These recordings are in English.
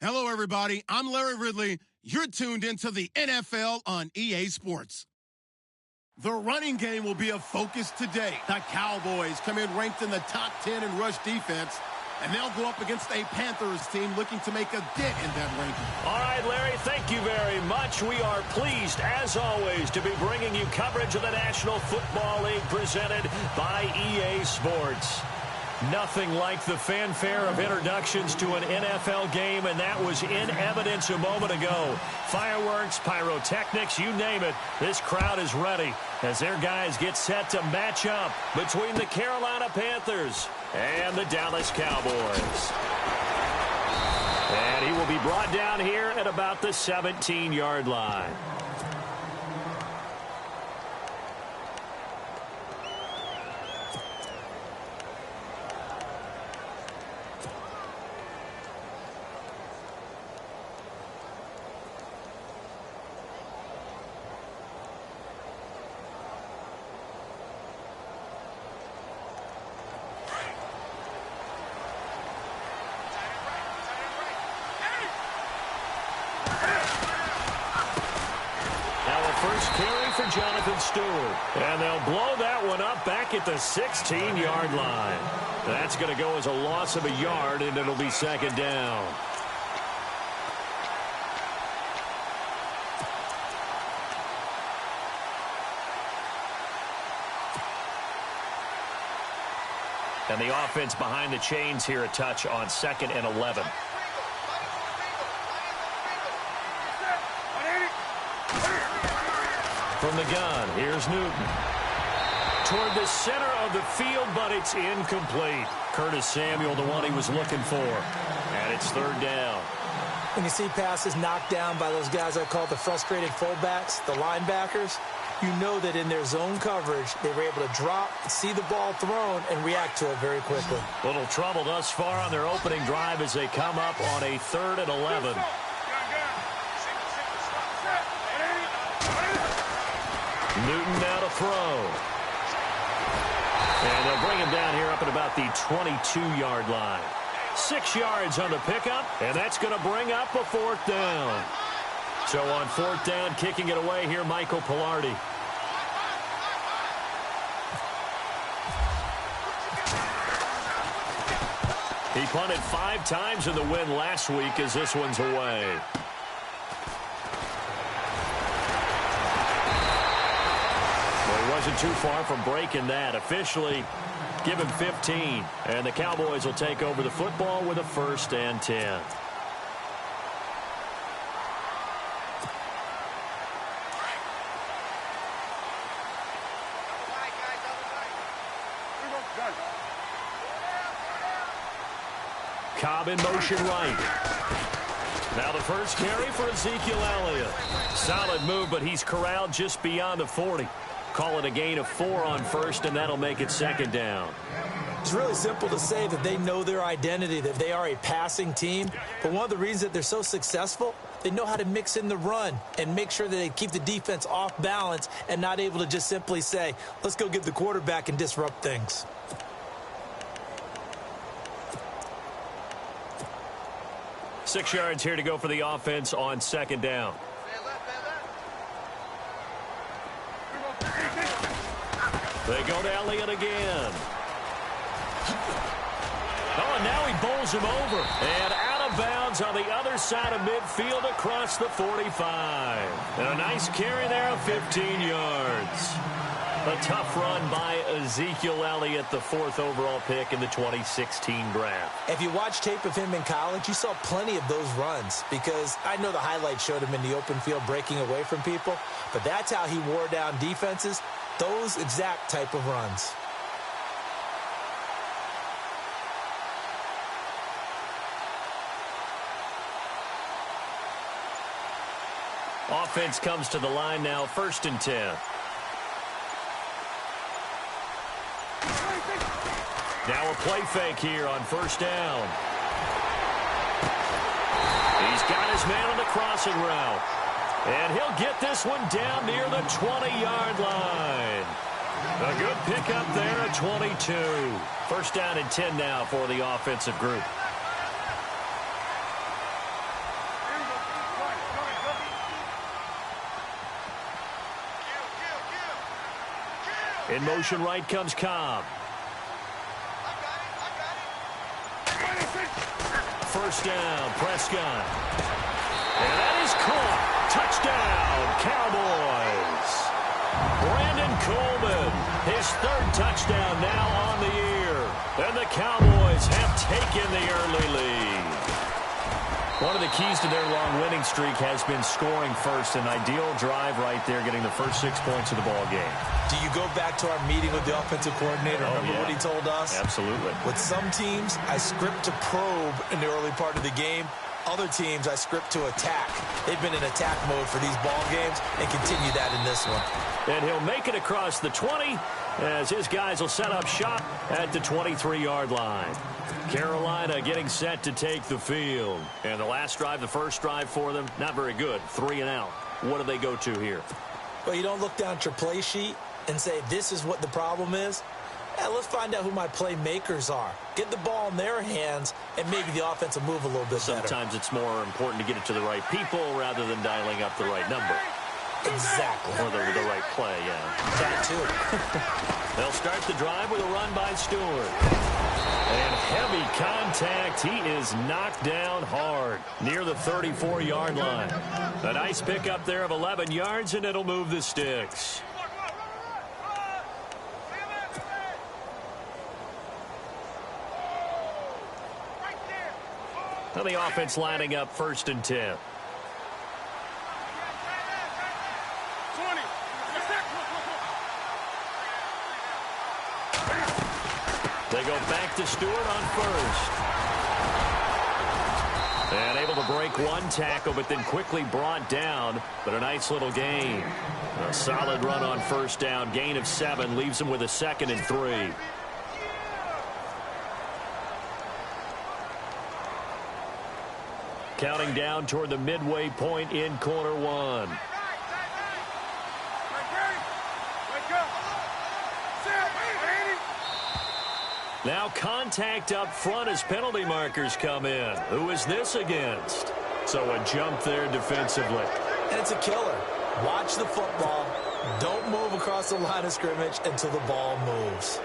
Hello, everybody. I'm Larry Ridley. You're tuned into the NFL on EA Sports. The running game will be a focus today. The Cowboys come in ranked in the top 10 in rush defense, and they'll go up against a Panthers team looking to make a dent in that ranking. All right, Larry, thank you very much. We are pleased, as always, to be bringing you coverage of the National Football League presented by EA Sports. Nothing like the fanfare of introductions to an NFL game, and that was in evidence a moment ago. Fireworks, pyrotechnics, you name it. This crowd is ready as their guys get set to match up between the Carolina Panthers and the Dallas Cowboys. And he will be brought down here at about the 17-yard line. And they'll blow that one up back at the 16-yard line. That's going to go as a loss of a yard, and it'll be second down. And the offense behind the chains here a touch on 2nd and 11. From the gun, here's Newton. Toward the center of the field, but it's incomplete. Curtis Samuel, the one he was looking for. And it's third down. When you see passes knocked down by those guys I call the frustrated fullbacks, the linebackers, you know that in their zone coverage, they were able to drop, see the ball thrown, and react to it very quickly. Little trouble thus far on their opening drive as they come up on a 3rd and 11. Newton now to throw. And they'll bring him down here up at about the 22-yard line. 6 yards on the pickup, and that's going to bring up a 4th down. So on 4th down, kicking it away here, Michael Pilardi. He punted 5 times in the win last week as this one's away. Wasn't too far from breaking that. Officially, give him 15. And the Cowboys will take over the football with a 1st and 10. Cobb in motion right. Now the first carry for Ezekiel Elliott. Solid move, but he's corralled just beyond the 40. Call it a gain of 4 on 1st, and that'll make it 2nd down. It's really simple to say that they know their identity, that they are a passing team. But one of the reasons that they're so successful, they know how to mix in the run and make sure that they keep the defense off balance and not able to just simply say, let's go get the quarterback and disrupt things. Six yards here to go for the offense on 2nd down. They go to Elliott again. Oh, and now he bowls him over. And out of bounds on the other side of midfield across the 45. And a nice carry there of 15 yards. A tough run by Ezekiel Elliott, the 4th overall pick in the 2016 draft. If you watch tape of him in college, you saw plenty of those runs because I know the highlights showed him in the open field breaking away from people, but that's how he wore down defenses, those exact type of runs. Offense comes to the line now, 1st and 10. Now a play fake here on 1st down. He's got his man on the crossing route. And he'll get this one down near the 20-yard line. A good pickup there at 22. 1st down and 10 now for the offensive group. In motion right comes Cobb. First down, Prescott. And that is caught. Touchdown, Cowboys. Brandon Coleman, his third touchdown now on the year. And the Cowboys have taken the early lead. One of the keys to their long winning streak has been scoring first. An ideal drive right there, getting the first 6 points of the ball game. Do you go back to our meeting with the offensive coordinator? Remember what he told us? Absolutely. With some teams, I script to probe in the early part of the game. Other teams, I script to attack. They've been in attack mode for these ball games and continue that in this one. And he'll make it across the 20 as his guys will set up shop at the 23-yard line. Carolina getting set to take the field. And the last drive, the first drive for them, not very good. 3 and out. What do they go to here? Well, you don't look down at your play sheet and say, this is what the problem is. Yeah, let's find out who my playmakers are. Get the ball in their hands, and maybe the offense will move a little bit better. Sometimes it's more important to get it to the right people rather than dialing up the right number. Exactly. Or the right play, yeah. That too. They'll start the drive with a run by Stewart. And heavy contact. He is knocked down hard near the 34-yard line. A nice pickup there of 11 yards, and it'll move the sticks. Now the offense lining up 1st and 10. They go back to Stewart on 1st. And able to break one tackle, but then quickly brought down. But a nice little gain. A solid run on 1st down. Gain of 7 leaves him with a 2nd and 3. Counting down toward the midway point in quarter 1. Now contact up front as penalty markers come in. Who is this against? So a jump there defensively. And it's a killer. Watch the football. Don't move across the line of scrimmage until the ball moves.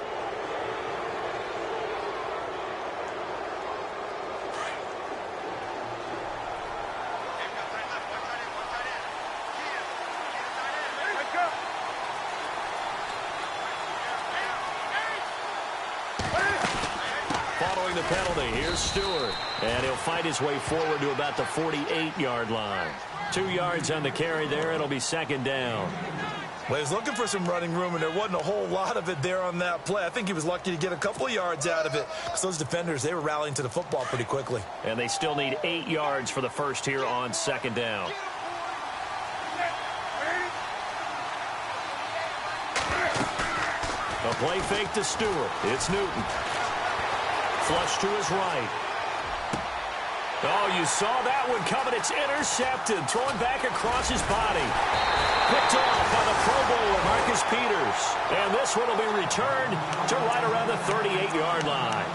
The penalty. Here's Stewart. And he'll fight his way forward to about the 48-yard line. 2 yards on the carry there. It'll be 2nd down. Well, he was looking for some running room, and there wasn't a whole lot of it there on that play. I think he was lucky to get a couple of yards out of it. Because those defenders, they were rallying to the football pretty quickly. And they still need 8 yards for the first here on 2nd down. A play fake to Stewart. It's Newton. Flush to his right. Oh, you saw that one coming. It's intercepted. Thrown back across his body. Picked off by the Pro Bowler, Marcus Peters. And this one will be returned to right around the 38-yard line.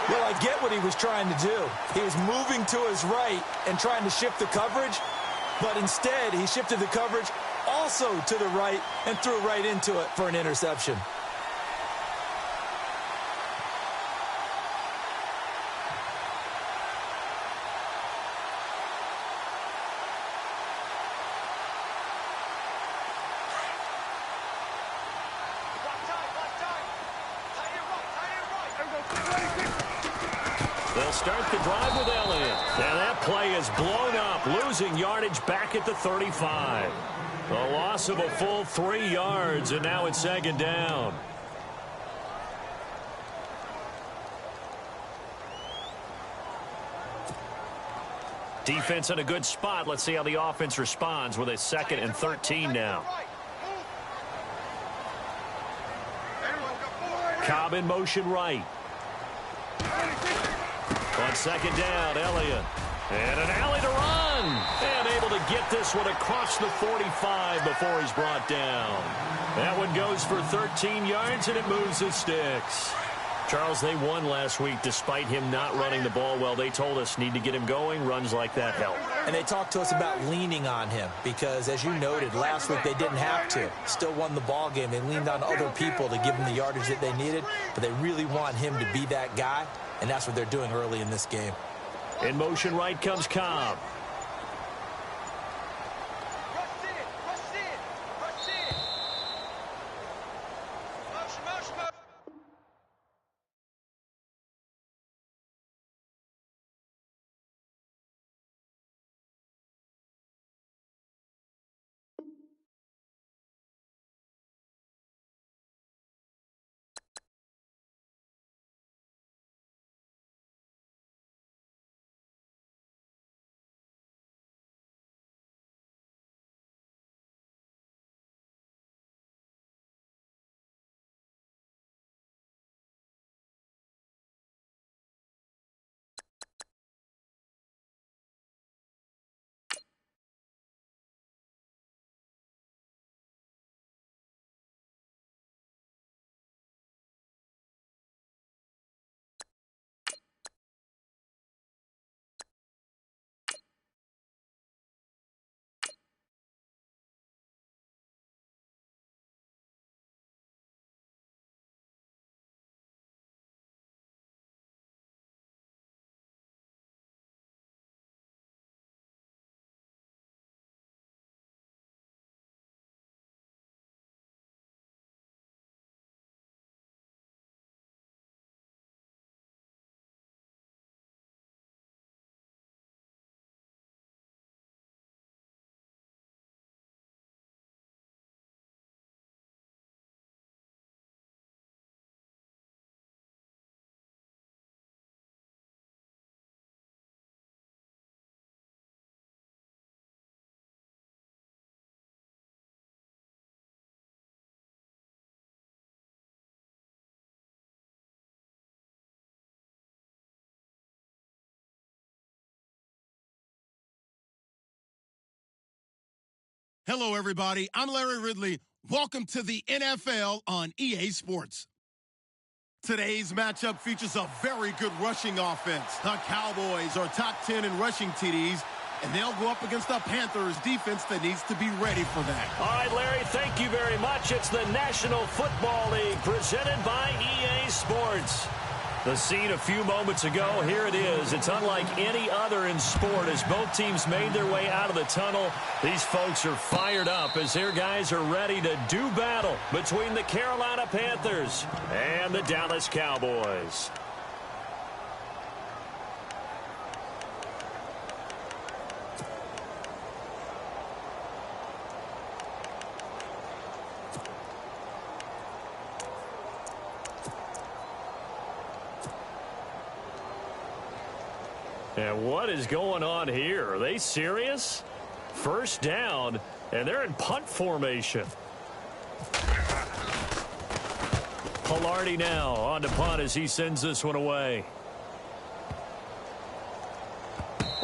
Well, I get what he was trying to do. He was moving to his right and trying to shift the coverage. But instead, he shifted the coverage also to the right and threw right into it for an interception. They'll start the drive with Elliott. And that play is blown up, losing yardage back at the 35. A loss of a full 3 yards, and now it's 2nd down. Defense in a good spot. Let's see how the offense responds with a 2nd and 13 now. Cobb in motion right. On 2nd down, Elliott. And an alley to run. And able to get this one across the 45 before he's brought down. That one goes for 13 yards, and it moves the sticks. Charles, they won last week despite him not running the ball well. They told us need to get him going. Runs like that help. And they talked to us about leaning on him because, as you noted, last week they didn't have to. Still won the ball game. They leaned on other people to give them the yardage that they needed, but they really want him to be that guy, and that's what they're doing early in this game. In motion right comes Cobb. Hello, everybody. I'm Larry Ridley. Welcome to the NFL on EA Sports. Today's matchup features a very good rushing offense. The Cowboys are top 10 in rushing TDs, and they'll go up against the Panthers defense that needs to be ready for that. All right, Larry, thank you very much. It's the National Football League presented by EA Sports. The scene a few moments ago, here it is. It's unlike any other in sport as both teams made their way out of the tunnel. These folks are fired up as their guys are ready to do battle between the Carolina Panthers and the Dallas Cowboys. And what is going on here? Are they serious? First down, and they're in punt formation. Pilardi now on to punt as he sends this one away.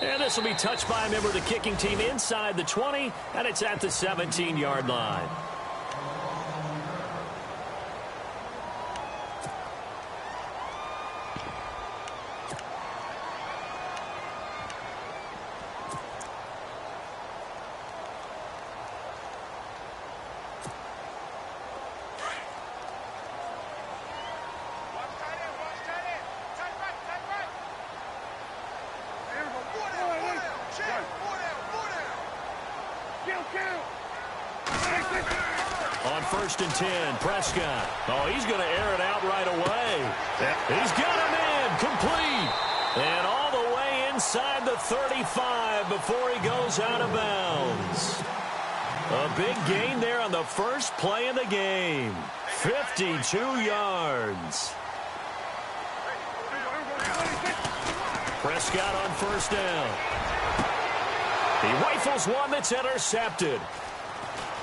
And this will be touched by a member of the kicking team inside the 20, and it's at the 17-yard line. On 1st and 10, Prescott. Oh, he's going to air it out right away. He's got him in, complete. And all the way inside the 35 before he goes out of bounds. A big gain there on the first play of the game. 52 yards. Prescott on 1st down. He rifles one that's intercepted.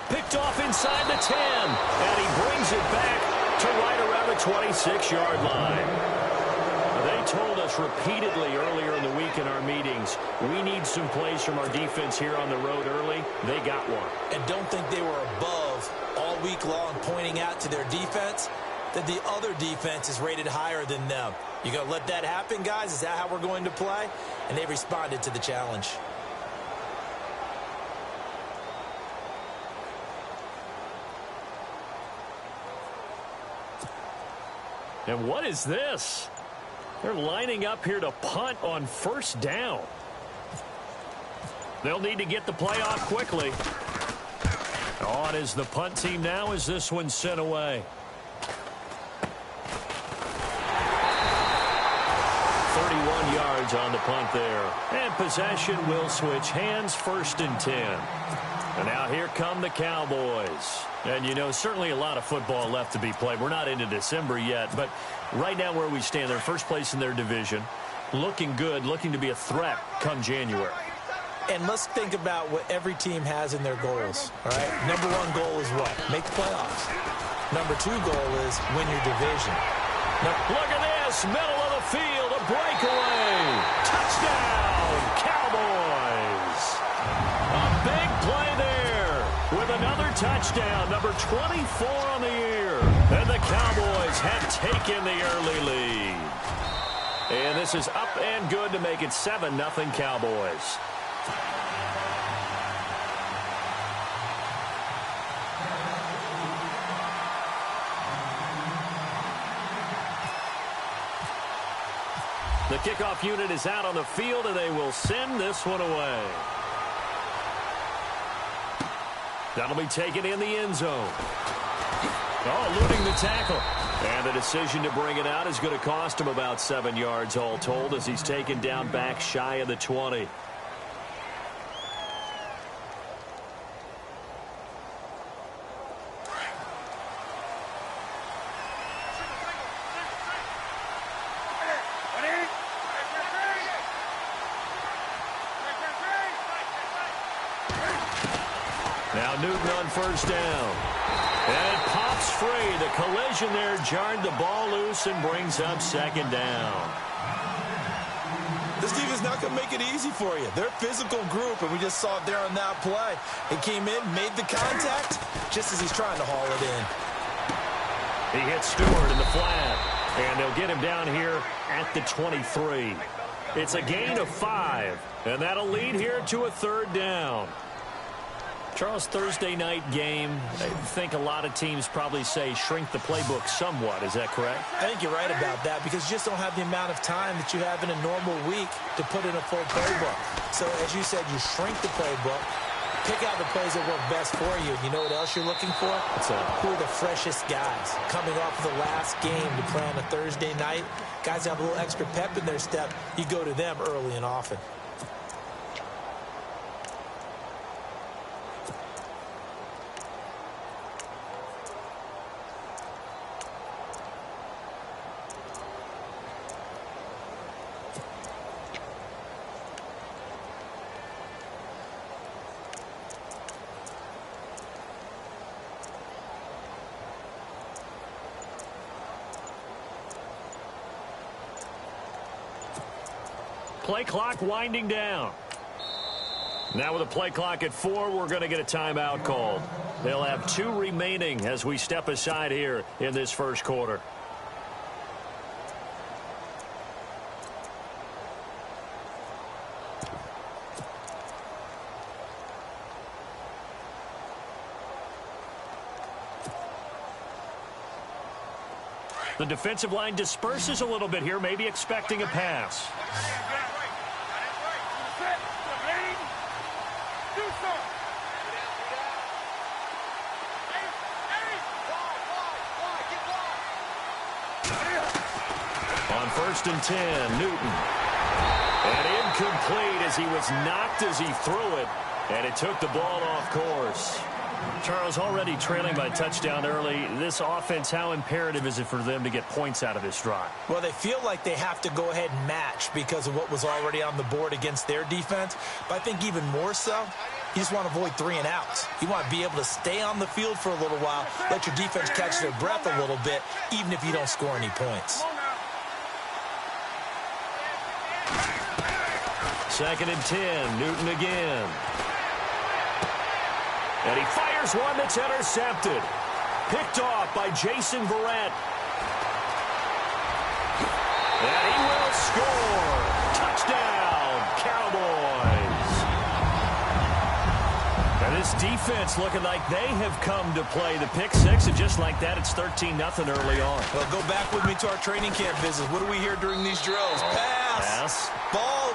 Picked off inside the 10, and he brings it back to right around the 26-yard line. They told us repeatedly earlier in the week in our meetings, we need some plays from our defense here on the road early. They got one. And don't think they were above all week long pointing out to their defense. that the other defense is rated higher than them. You going to let that happen, guys? Is that how we're going to play? And they responded to the challenge. And what is this? They're lining up here to punt on first down. They'll need to get the play off quickly. On is the punt team now as this one's sent away. 31 yards on the punt there. And possession will switch hands, 1st and 10. And now here come the Cowboys. And, you know, certainly a lot of football left to be played. We're not into December yet, but right now where we stand, they're first place in their division. Looking good, looking to be a threat come January. And let's think about what every team has in their goals, all right? Number 1 goal is what? Make the playoffs. Number 2 goal is win your division. Look at this, middle of the field, a breakaway. Touchdown, Cowboys. A big play there with another touchdown, number 24 on the year. And the Cowboys have taken the early lead. And this is up and good to make it 7-0 Cowboys. The kickoff unit is out on the field, and they will send this one away. That'll be taken in the end zone. Oh, eluding the tackle. And the decision to bring it out is going to cost him about 7 yards all told as he's taken down back shy of the 20. Now Newton on first down. And it pops free. The collision there jarred the ball loose and brings up 2nd down. This defense is not going to make it easy for you. They're a physical group, and we just saw it there on that play. He came in, made the contact, just as he's trying to haul it in. He hits Stewart in the flat, and they'll get him down here at the 23. It's a gain of 5, and that'll lead here to a 3rd down. Charles, Thursday night game, I think a lot of teams probably say shrink the playbook somewhat. Is that correct? I think you're right about that because you just don't have the amount of time that you have in a normal week to put in a full playbook. So, as you said, you shrink the playbook, pick out the plays that work best for you. You know what else you're looking for? Who are the freshest guys coming off of the last game to play on a Thursday night? Guys have a little extra pep in their step. You go to them early and often. Play clock winding down. Now with a play clock at 4, we're going to get a timeout called. They'll have 2 remaining as we step aside here in this first quarter. The defensive line disperses a little bit here, maybe expecting a pass. On 1st and 10, Newton. And incomplete as he was knocked as he threw it, and it took the ball off course. Charles, already trailing by touchdown early. This offense, how imperative is it for them to get points out of this drive? Well, they feel like they have to go ahead and match because of what was already on the board against their defense. But I think even more so, you just want to avoid 3 and outs. You want to be able to stay on the field for a little while, let your defense catch their breath a little bit, even if you don't score any points. 2nd and 10, Newton again. And he fires one that's intercepted. Picked off by Jason Verrett. And he will score. Touchdown, Cowboys. And this defense looking like they have come to play. The pick six, and just like that, it's 13-0 early on. Well, go back with me to our training camp visits. What do we hear during these drills? Pass.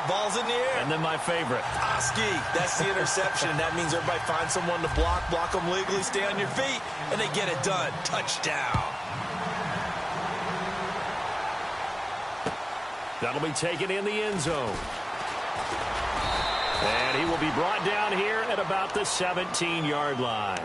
Ball's in the air. And then my favorite. Oski. That's the interception. That means everybody finds someone to block them legally, stay on your feet, and they get it done. Touchdown. That'll be taken in the end zone. And he will be brought down here at about the 17-yard line.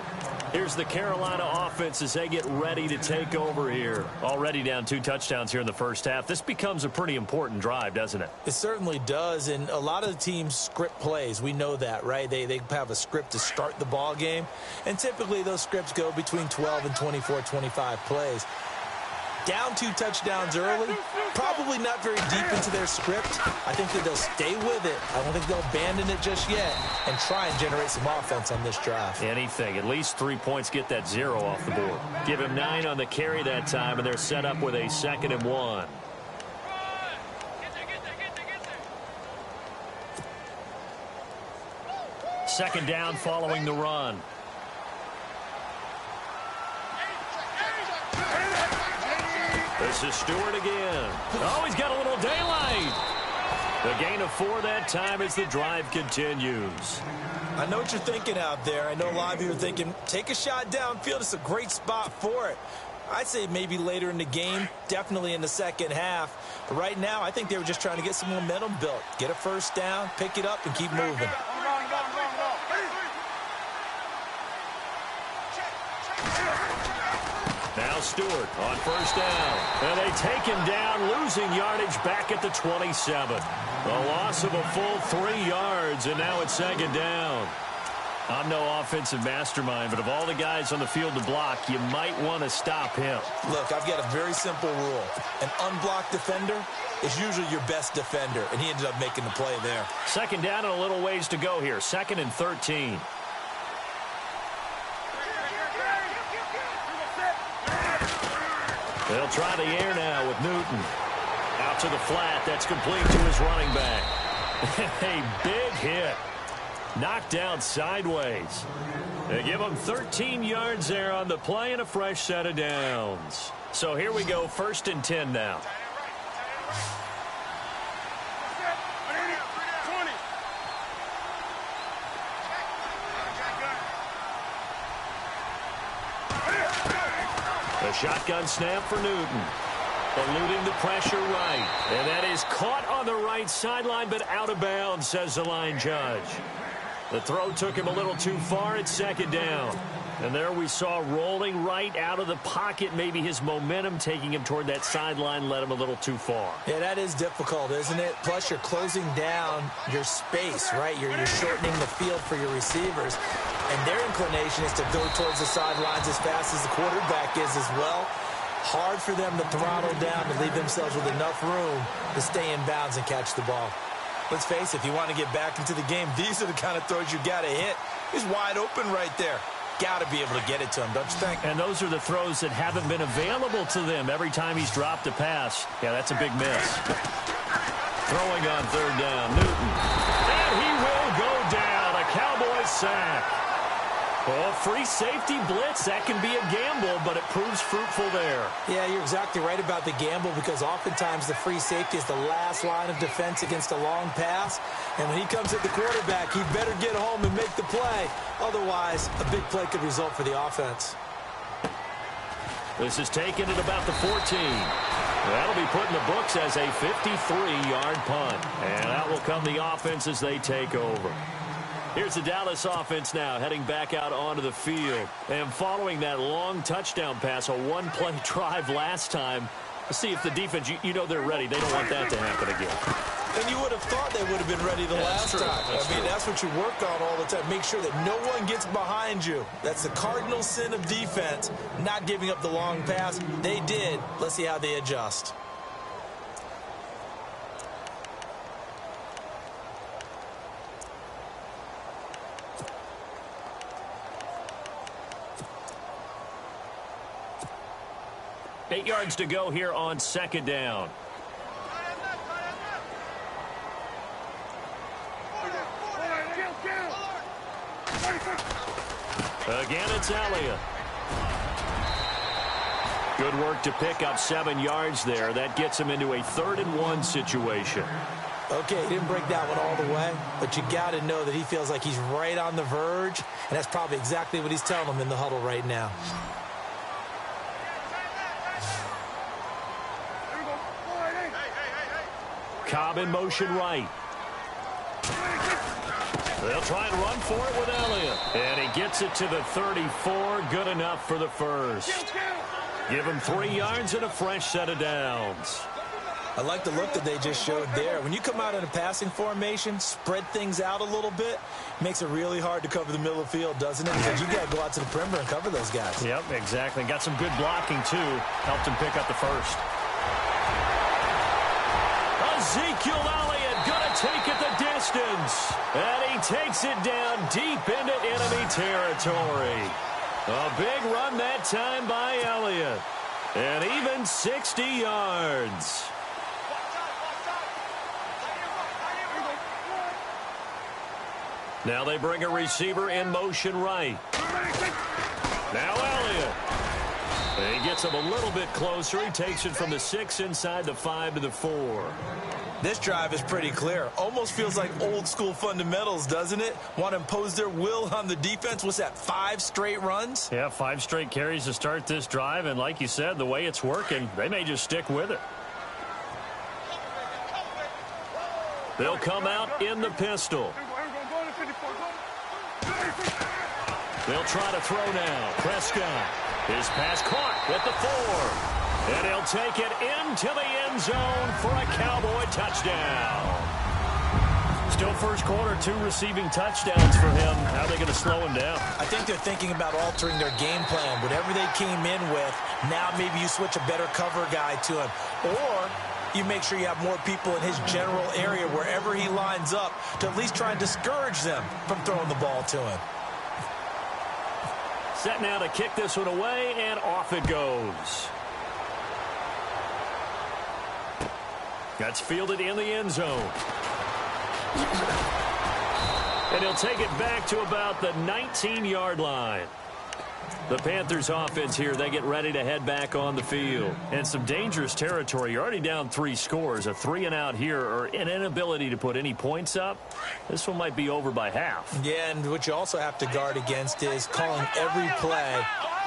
Here's the Carolina offense as they get ready to take over here. Already down 2 touchdowns here in the first half. This becomes a pretty important drive, doesn't it? It certainly does, and a lot of the teams script plays. We know that, right? They have a script to start the ball game, and typically those scripts go between 12 and 24, 25 plays. Down 2 touchdowns early, probably not very deep into their script. I think that they'll stay with it. I don't think they'll abandon it just yet and try and generate some offense on this drive. Anything. At least 3 points, get that 0 off the board. Give him 9 on the carry that time, and they're set up with a 2nd and 1. Second down following the run. This is Stewart again. Oh, he's got a little daylight. The gain of 4 that time as the drive continues. I know what you're thinking out there. I know a lot of you are thinking, take a shot downfield. It's a great spot for it. I'd say maybe later in the game, definitely in the second half. But right now, I think they were just trying to get some momentum built. Get a first down, pick it up, and keep moving. Now Stewart on first down. And they take him down, losing yardage back at the 27. A loss of a full 3 yards, and now it's 2nd down. I'm no offensive mastermind, but of all the guys on the field to block, you might want to stop him. Look, I've got a very simple rule. An unblocked defender is usually your best defender, and he ended up making the play there. 2nd down and a little ways to go here. 2nd and 13. They'll try the air now with Newton. Out to the flat. That's complete to his running back. A big hit. Knocked down sideways. They give him 13 yards there on the play and a fresh set of downs. So here we go, 1st and 10 now. A shotgun snap for Newton. Eluding the pressure right. And that is caught on the right sideline, but out of bounds, says the line judge. The throw took him a little too far. It's 2nd down. And there we saw rolling right out of the pocket. Maybe his momentum taking him toward that sideline led him a little too far. Yeah, that is difficult, isn't it? Plus, you're closing down your space, right? You're shortening the field for your receivers. And their inclination is to go towards the sidelines as fast as the quarterback is as well. Hard for them to throttle down to leave themselves with enough room to stay in bounds and catch the ball. Let's face it, if you want to get back into the game, these are the kind of throws you got to hit. He's wide open right there. Got to be able to get it to him, don't you think? And those are the throws that haven't been available to them every time he's dropped a pass. Yeah, that's a big miss. Throwing on 3rd down, Newton. And he will go down. A Cowboys sack. Well, free safety blitz, that can be a gamble, but it proves fruitful there. Yeah, you're exactly right about the gamble because oftentimes the free safety is the last line of defense against a long pass. And when he comes at the quarterback, he better get home and make the play. Otherwise, a big play could result for the offense. This is taken at about the 14. That'll be put in the books as a 53-yard punt. And that will come the offense as they take over. Here's the Dallas offense now heading back out onto the field. And following that long touchdown pass, a one-play drive last time, let's see if the defense, you know they're ready. They don't want that to happen again. And you would have thought they would have been ready the last time. That's what you work on all the time. Make sure that no one gets behind you. That's the cardinal sin of defense, not giving up the long pass. They did. Let's see how they adjust. Eight yards to go here on 2nd down. Again, it's Elliott. Good work to pick up 7 yards there. That gets him into a 3rd-and-1 situation. Okay, he didn't break that one all the way, but you got to know that he feels like he's right on the verge, and that's probably exactly what he's telling them in the huddle right now. Cobb in motion right. They'll try and run for it with Elliott. And he gets it to the 34. Good enough for the first. Give him 3 yards and a fresh set of downs. I like the look that they just showed there. When you come out in a passing formation, spread things out a little bit, makes it really hard to cover the middle of the field, doesn't it? Because you got to go out to the perimeter and cover those guys. Yep, exactly. Got some good blocking, too. Helped him pick up the first. Ezekiel Elliott going to take it the distance. And he takes it down deep into enemy territory. A big run that time by Elliott. And even 60 yards. Now they bring a receiver in motion right. Now Elliott. He gets him a little bit closer. He takes it from the 6 inside the 5 to the 4. This drive is pretty clear. Almost feels like old school fundamentals, doesn't it? Want to impose their will on the defense. What's that, 5 straight runs? Yeah, 5 straight carries to start this drive. And like you said, the way it's working, they may just stick with it. They'll come out in the pistol. They'll try to throw now. Prescott. His pass caught at the 4. And he'll take it into the end zone for a Cowboy touchdown. Still first quarter, 2 receiving touchdowns for him. How are they going to slow him down? I think they're thinking about altering their game plan. Whatever they came in with, now maybe you switch a better cover guy to him. Or you make sure you have more people in his general area wherever he lines up to at least try and discourage them from throwing the ball to him. Set now to kick this one away, and off it goes. That's fielded in the end zone. And he'll take it back to about the 19-yard line. The Panthers offense here, they get ready to head back on the field. And some dangerous territory. You're already down 3 scores. A 3-and-out here, or an inability to put any points up. This one might be over by half. Yeah, and what you also have to guard against is calling every play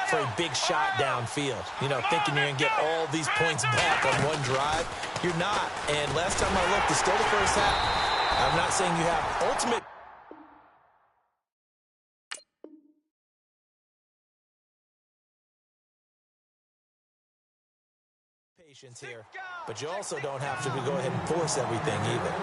for a big shot downfield. You know, thinking you're going to get all these points back on one drive. You're not. And last time I looked, it's still the first half. I'm not saying you have ultimate patience here, but you also don't have to go ahead and force everything either.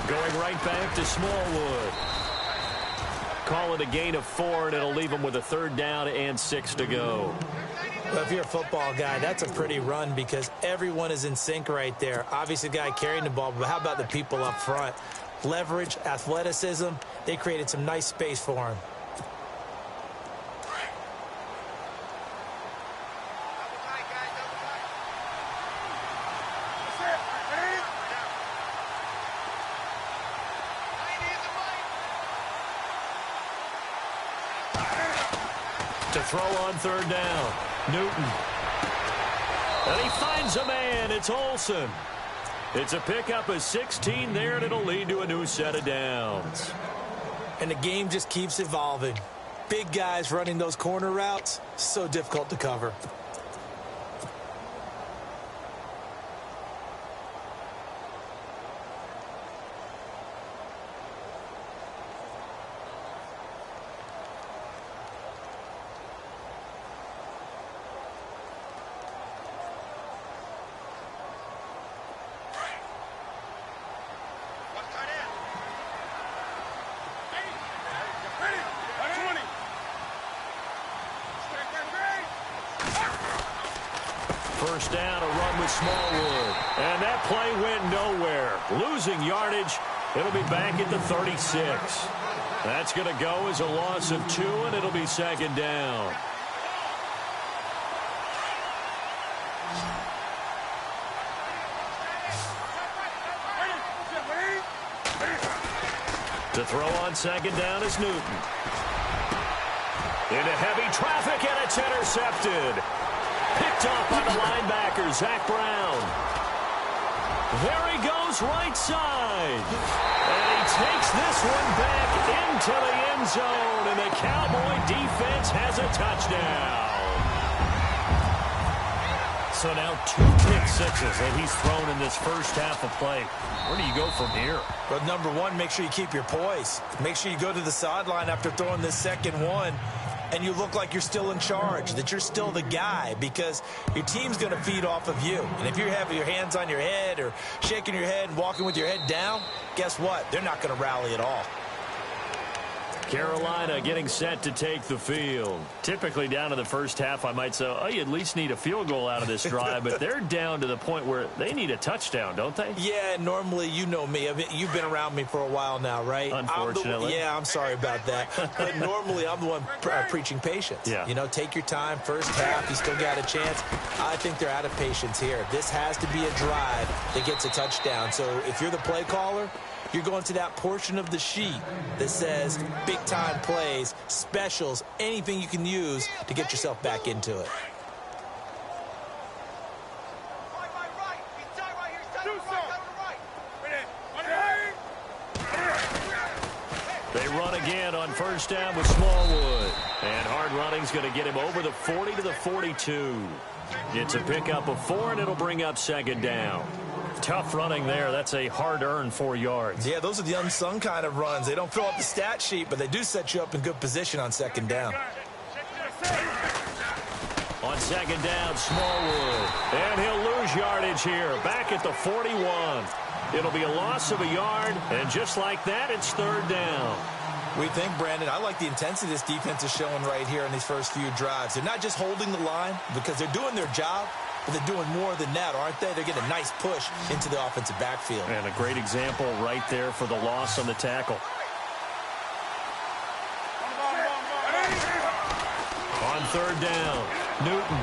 Going right back to Smallwood. Call it a gain of 4, and it'll leave him with a 3rd down and 6 to go. Well, if you're a football guy, that's a pretty run because everyone is in sync right there. Obviously, the guy carrying the ball, but how about the people up front? Leverage, athleticism, they created some nice space for him. To throw on 3rd down. Newton. And he finds a man. It's Olsen. It's a pickup of 16 there, and it'll lead to a new set of downs. And the game just keeps evolving. Big guys running those corner routes, so difficult to cover. first down, a run with Smallwood. And that play went nowhere. Losing yardage. It'll be back at the 36. That's going to go as a loss of 2, and it'll be second down. To throw on second down is Newton. Into heavy traffic, and it's intercepted. Picked off by the linebacker, Zach Brown. There he goes, right side. And he takes this one back into the end zone, and the Cowboy defense has a touchdown. So now 2 pick sixes that he's thrown in this first half of play. Where do you go from here? Well, number one, make sure you keep your poise. Make sure you go to the sideline after throwing this second one, and you look like you're still in charge, that you're still the guy, because your team's going to feed off of you. And if you're having your hands on your head or shaking your head and walking with your head down, guess what? They're not going to rally at all. Carolina getting set to take the field. Typically down to the first half, I might say, oh, you at least need a field goal out of this drive, but they're down to the point where they need a touchdown, don't they? Yeah, normally, you know me. I mean, you've been around me for a while now, right? Unfortunately. I'm sorry about that. But normally, I'm the one preaching patience. Yeah. You know, take your time. First half, you still got a chance. I think they're out of patience here. This has to be a drive that gets a touchdown. So if you're the play caller, you're going to that portion of the sheet that says big-time plays, specials, anything you can use to get yourself back into it. They run again on first down with Smallwood. And hard running's going to get him over the 40 to the 42. It's a pickup of 4, and it'll bring up second down. Tough running there. That's a hard-earned 4 yards. Yeah, those are the unsung kind of runs. They don't fill up the stat sheet, but they do set you up in good position on second down. On second down, Smallwood. And he'll lose yardage here. Back at the 41. It'll be a loss of a yard, and just like that, it's third down. We think, Brandon, I like the intensity this defense is showing right here in these first few drives. They're not just holding the line because they're doing their job, but they're doing more than that, aren't they? They're getting a nice push into the offensive backfield. And a great example right there for the loss on the tackle. On third down, Newton.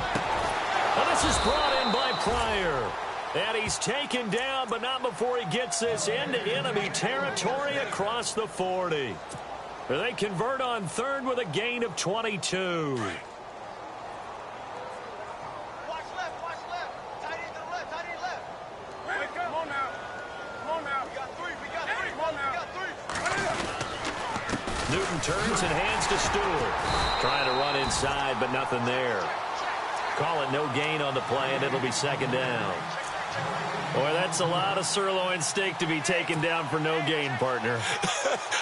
And this is brought in by Pryor. And he's taken down, but not before he gets this into enemy territory across the 40. They convert on third with a gain of 22. Newton turns and hands to Stewart. Trying to run inside, but nothing there. Call it no gain on the play, and it'll be second down. Boy, that's a lot of sirloin steak to be taken down for no gain, partner.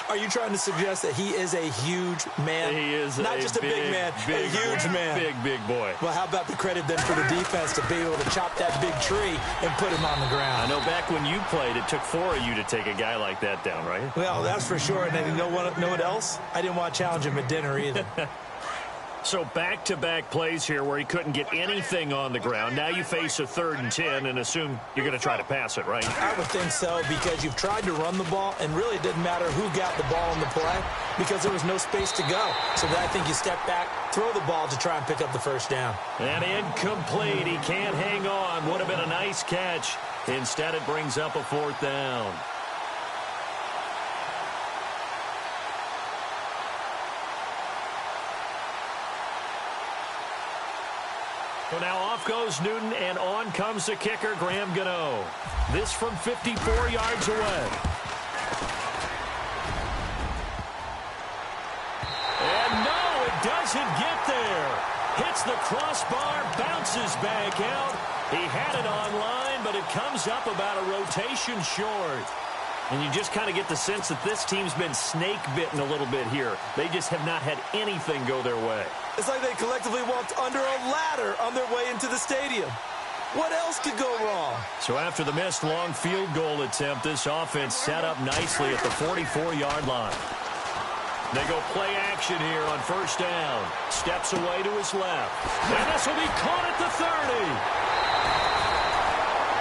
Are you trying to suggest that he is a huge man? He is not just a big man, a huge man. Big boy. Well, how about the credit then for the defense to be able to chop that big tree and put him on the ground? I know back when you played, it took 4 of you to take a guy like that down, right? Well, that's for sure. And then you know what else? I didn't want to challenge him at dinner either. So back-to-back plays here where he couldn't get anything on the ground. Now you face a 3rd and 10 and assume you're going to try to pass it, right? I would think so, because you've tried to run the ball, and really it didn't matter who got the ball in the play because there was no space to go. So I think you step back, throw the ball to try and pick up the first down. And incomplete. He can't hang on. Would have been a nice catch. Instead, it brings up a 4th down. So now off goes Newton, and on comes the kicker, Graham Gano. This from 54 yards away. And no, it doesn't get there. Hits the crossbar, bounces back out. He had it online, but it comes up about a rotation short. And you just kind of get the sense that this team's been snake-bitten a little bit here. They just have not had anything go their way. It's like they collectively walked under a ladder on their way into the stadium. What else could go wrong? So after the missed long field goal attempt, this offense set up nicely at the 44-yard line. They go play action here on first down. Steps away to his left. And this will be caught at the 30.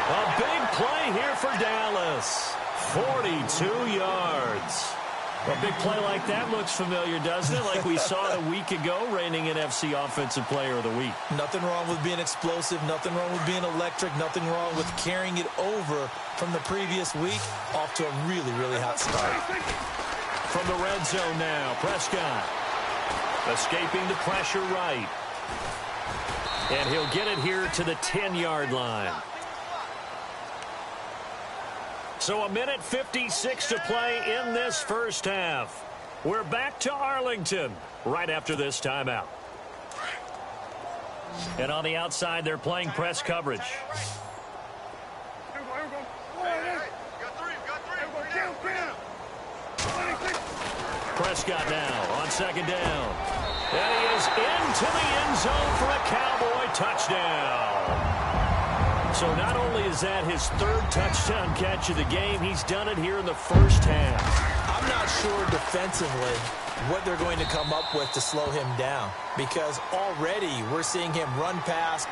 A big play here for Dallas. 42 yards. A big play like that looks familiar, doesn't it? Like we saw it a week ago, reigning NFC Offensive Player of the Week. Nothing wrong with being explosive. Nothing wrong with being electric. Nothing wrong with carrying it over from the previous week. Off to a really, really hot start. From the red zone now, Prescott. Escaping the pressure right. And he'll get it here to the 10-yard line. So a minute 56 to play in this first half. We're back to Arlington right after this timeout. And on the outside, they're playing press coverage. Prescott now on second down. And he is into the end zone for a Cowboy touchdown. So not only is that his third touchdown catch of the game, he's done it here in the first half. I'm not sure defensively what they're going to come up with to slow him down, because already we're seeing him run past,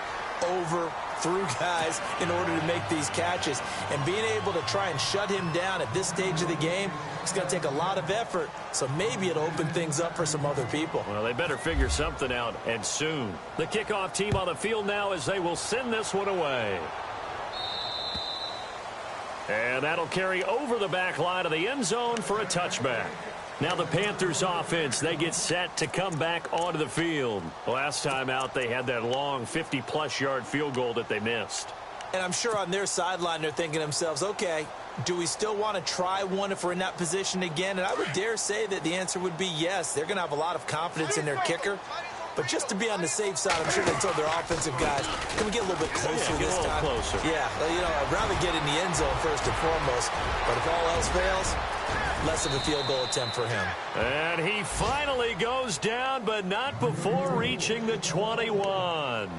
over, through guys in order to make these catches. And being able to try and shut him down at this stage of the game, it's going to take a lot of effort. So maybe it'll open things up for some other people. Well, they better figure something out, and soon. The kickoff team on the field now as they will send this one away. And that'll carry over the back line of the end zone for a touchback. Now the Panthers offense, they get set to come back onto the field. Last time out, they had that long 50-plus yard field goal that they missed. And I'm sure on their sideline, they're thinking to themselves, okay, do we still want to try one if we're in that position again? And I would dare say that the answer would be yes. They're going to have a lot of confidence in their kicker. But just to be on the safe side, I'm sure they told their offensive guys, can we get a little bit closer this time? Closer. Yeah, well, you know, I'd rather get in the end zone first and foremost. But if all else fails, less of a field goal attempt for him. And he finally goes down, but not before reaching the 21.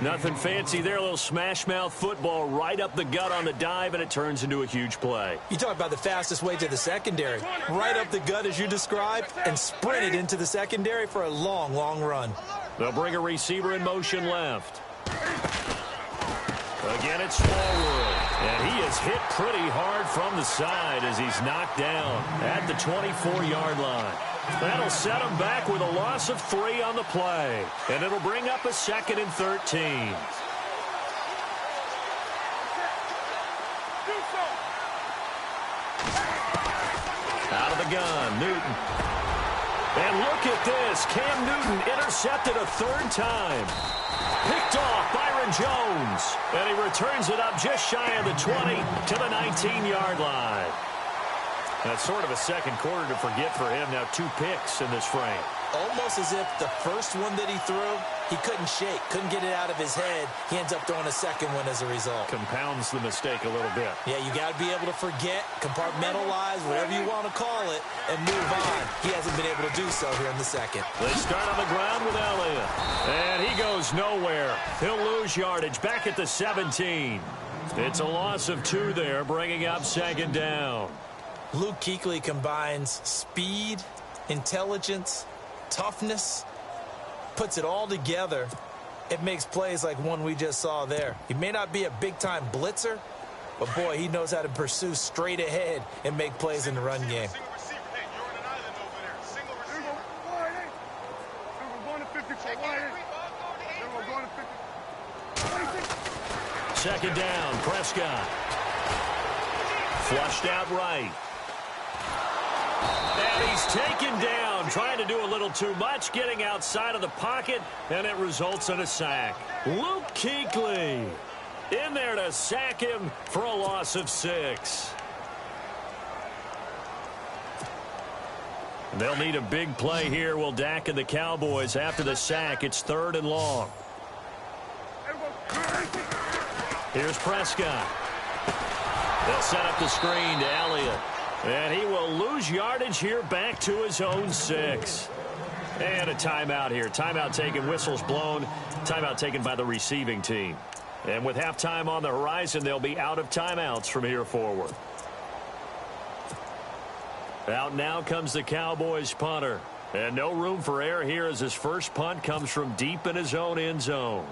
Nothing fancy there. A little smash mouth football right up the gut on the dive, and it turns into a huge play. You talk about the fastest way to the secondary. Right up the gut as you described, and sprinted into the secondary for a long, long run. They'll bring a receiver in motion left. Again, it's Smallwood. And he is hit pretty hard from the side as he's knocked down at the 24-yard line. That'll set him back with a loss of 3 on the play. And it'll bring up a 2nd and 13. Out of the gun, Newton. And look at this. Cam Newton intercepted a 3rd time. Picked off Byron Jones. And he returns it up just shy of the 20 to the 19-yard line. That's sort of a second quarter to forget for him. Now 2 picks in this frame. Almost as if the first one that he threw, he couldn't shake, couldn't get it out of his head. He ends up throwing a second one as a result. Compounds the mistake a little bit. Yeah, you got to be able to forget, compartmentalize, whatever you want to call it, and move on. He hasn't been able to do so here in the second. They start on the ground with Elliott. And he goes nowhere. He'll lose yardage back at the 17. It's a loss of 2 there, bringing up 2nd down. Luke Kuechly combines speed, intelligence, toughness, puts it all together. It makes plays like one we just saw there. He may not be a big-time blitzer, but, boy, he knows how to pursue straight ahead and make plays in the run game. Second down, Prescott. Flushed out right. And he's taken down, trying to do a little too much, getting outside of the pocket, and it results in a sack. Luke Kuechly in there to sack him for a loss of 6. They'll need a big play here. Will Dak and the Cowboys after the sack. It's 3rd and long. Here's Prescott. They'll set up the screen to Elliott. And he will lose yardage here back to his own 6. And a timeout here. Timeout taken, whistles blown. Timeout taken by the receiving team. And with halftime on the horizon, they'll be out of timeouts from here forward. Out now comes the Cowboys punter. And no room for error here as his first punt comes from deep in his own end zone.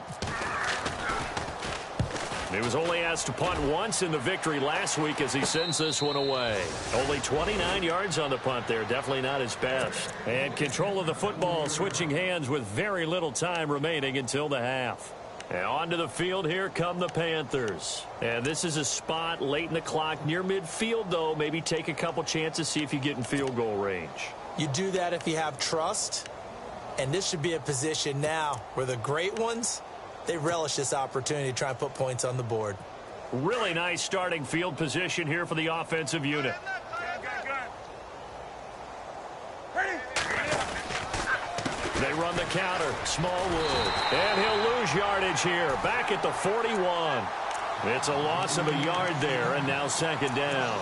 He was only asked to punt once in the victory last week as he sends this one away. Only 29 yards on the punt there. Definitely not his best. And control of the football switching hands with very little time remaining until the half. And onto the field, here come the Panthers. And this is a spot late in the clock near midfield, though. Maybe take a couple chances, see if you get in field goal range. You do that if you have trust. And this should be a position now where the great ones, they relish this opportunity to try and put points on the board. Really nice starting field position here for the offensive unit. They run the counter. Smallwood. And he'll lose yardage here. Back at the 41. It's a loss of a yard there, and now second down.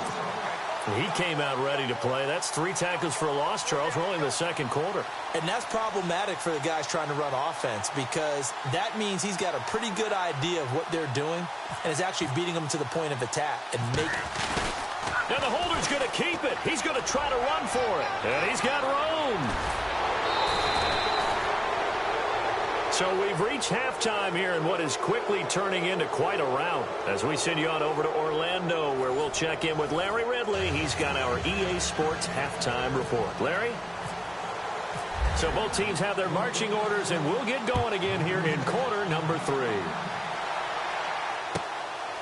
He came out ready to play. That's 3 tackles for a loss, Charles. We're only in the second quarter. And that's problematic for the guys trying to run offense because that means he's got a pretty good idea of what they're doing and is actually beating them to the point of attack. Now the holder's going to keep it. He's going to try to run for it. And he's got room. So we've reached halftime here in what is quickly turning into quite a rout as we send you on over to Orlando where we'll check in with Larry Ridley. He's got our EA Sports halftime report. Larry? So both teams have their marching orders, and we'll get going again here in quarter number 3.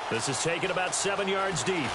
This is taken about 7 yards deep.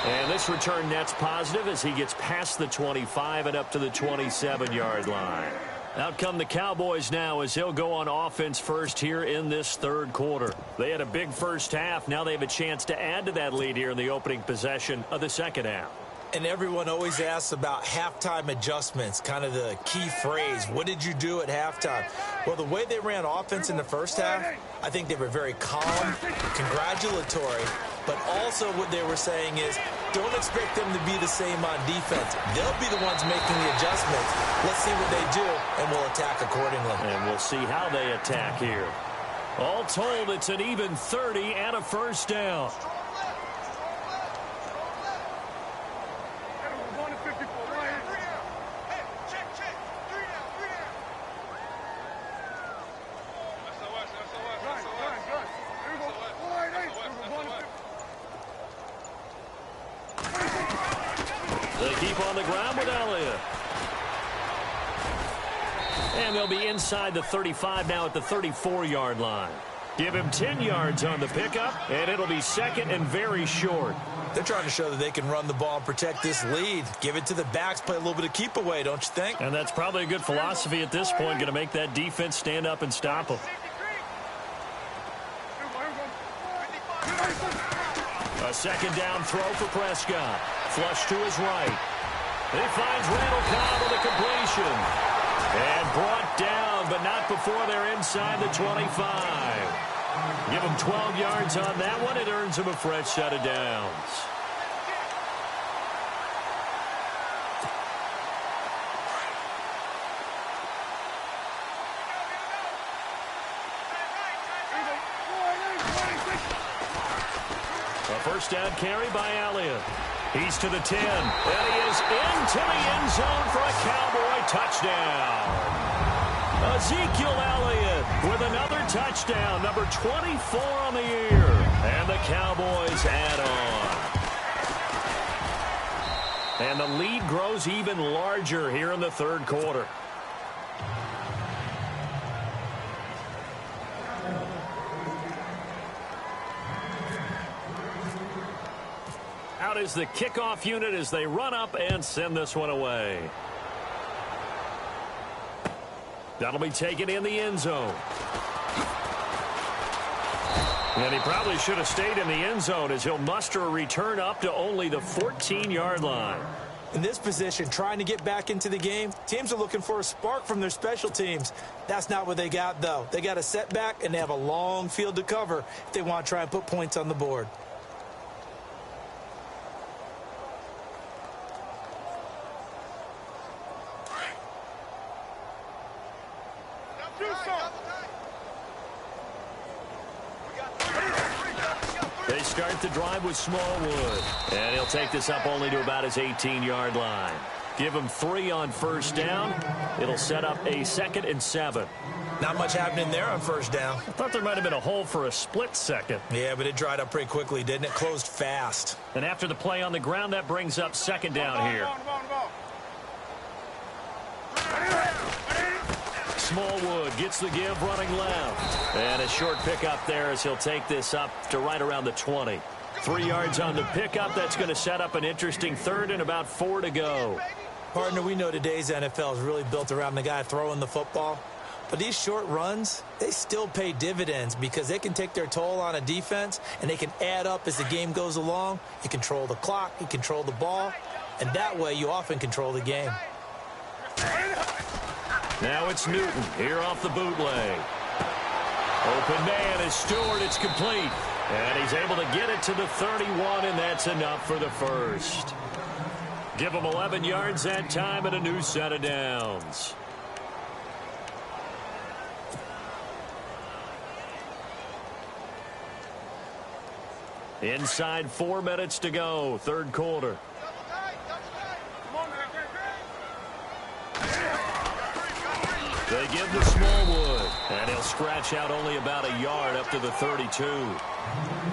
And this return net's positive as he gets past the 25 and up to the 27-yard line. Out come the Cowboys now as he'll go on offense first here in this third quarter. They had a big first half. Now they have a chance to add to that lead here in the opening possession of the second half. And everyone always asks about halftime adjustments, kind of the key phrase. What did you do at halftime? Well, the way they ran offense in the first half, I think they were very calm, congratulatory, but also what they were saying is don't expect them to be the same on defense. They'll be the ones making the adjustments. Let's see what they do, and we'll attack accordingly. And we'll see how they attack here. All told, it's an even 30 and a first down. They keep on the ground with Elliott. And they'll be inside the 35 now at the 34-yard line. Give him 10 yards on the pickup, and it'll be second and very short. They're trying to show that they can run the ball and protect this lead. Give it to the backs, play a little bit of keep away, don't you think? And that's probably a good philosophy at this point, going to make that defense stand up and stop them. A second down throw for Prescott. Flush to his right. He finds Randall Cobb with a completion. And brought down, but not before they're inside the 25. Give him 12 yards on that one. It earns him a fresh set of downs. A first down carry by Elliott. He's to the 10, and he is into the end zone for a Cowboy touchdown. Ezekiel Elliott with another touchdown, number 24 on the year. And the Cowboys add on. And the lead grows even larger here in the third quarter. Out is the kickoff unit as they run up and send this one away. That'll be taken in the end zone. And he probably should have stayed in the end zone as he'll muster a return up to only the 14-yard line. In this position, trying to get back into the game, teams are looking for a spark from their special teams. That's not what they got, though. They got a setback, and they have a long field to cover if they want to try and put points on the board. They start the drive with Smallwood. And he'll take this up only to about his 18-yard line. Give him 3 on first down. It'll set up a 2nd and 7. Not much happening there on first down. I thought there might have been a hole for a split second. Yeah, but it dried up pretty quickly, didn't it? Closed fast. And after the play on the ground, that brings up second down here. Smallwood gets the give running left. And a short pickup there as he'll take this up to right around the 20. 3 yards on the pickup. That's going to set up an interesting third and about 4 to go. Partner, we know today's NFL is really built around the guy throwing the football. But these short runs, they still pay dividends because they can take their toll on a defense and they can add up as the game goes along. You control the clock, you control the ball, and that way you often control the game. Now it's Newton here off the bootleg. Open man is Stewart. It's complete. And he's able to get it to the 31, and that's enough for the first. Give him 11 yards that time and a new set of downs. Inside 4 minutes to go, third quarter. They give to Smallwood, and he'll scratch out only about a yard up to the 32.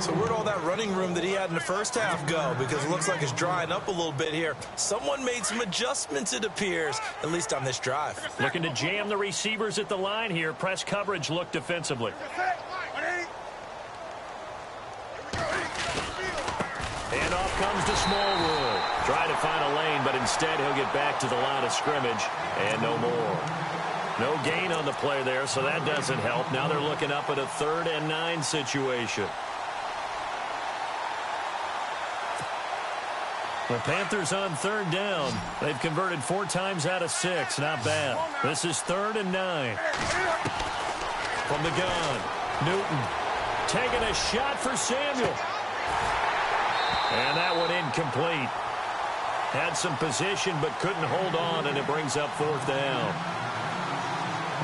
So where'd all that running room that he had in the first half go? Because it looks like it's drying up a little bit here. Someone made some adjustments, it appears, at least on this drive. Looking to jam the receivers at the line here. Press coverage look defensively. And off comes to Smallwood. Trying to find a lane, but instead he'll get back to the line of scrimmage, and no more. No gain on the play there, so that doesn't help. Now they're looking up at a 3rd and 9 situation. The Panthers on 3rd down. They've converted 4 times out of 6. Not bad. This is 3rd and 9. From the gun, Newton taking a shot for Samuel. And that one incomplete. Had some position but couldn't hold on, and it brings up 4th down.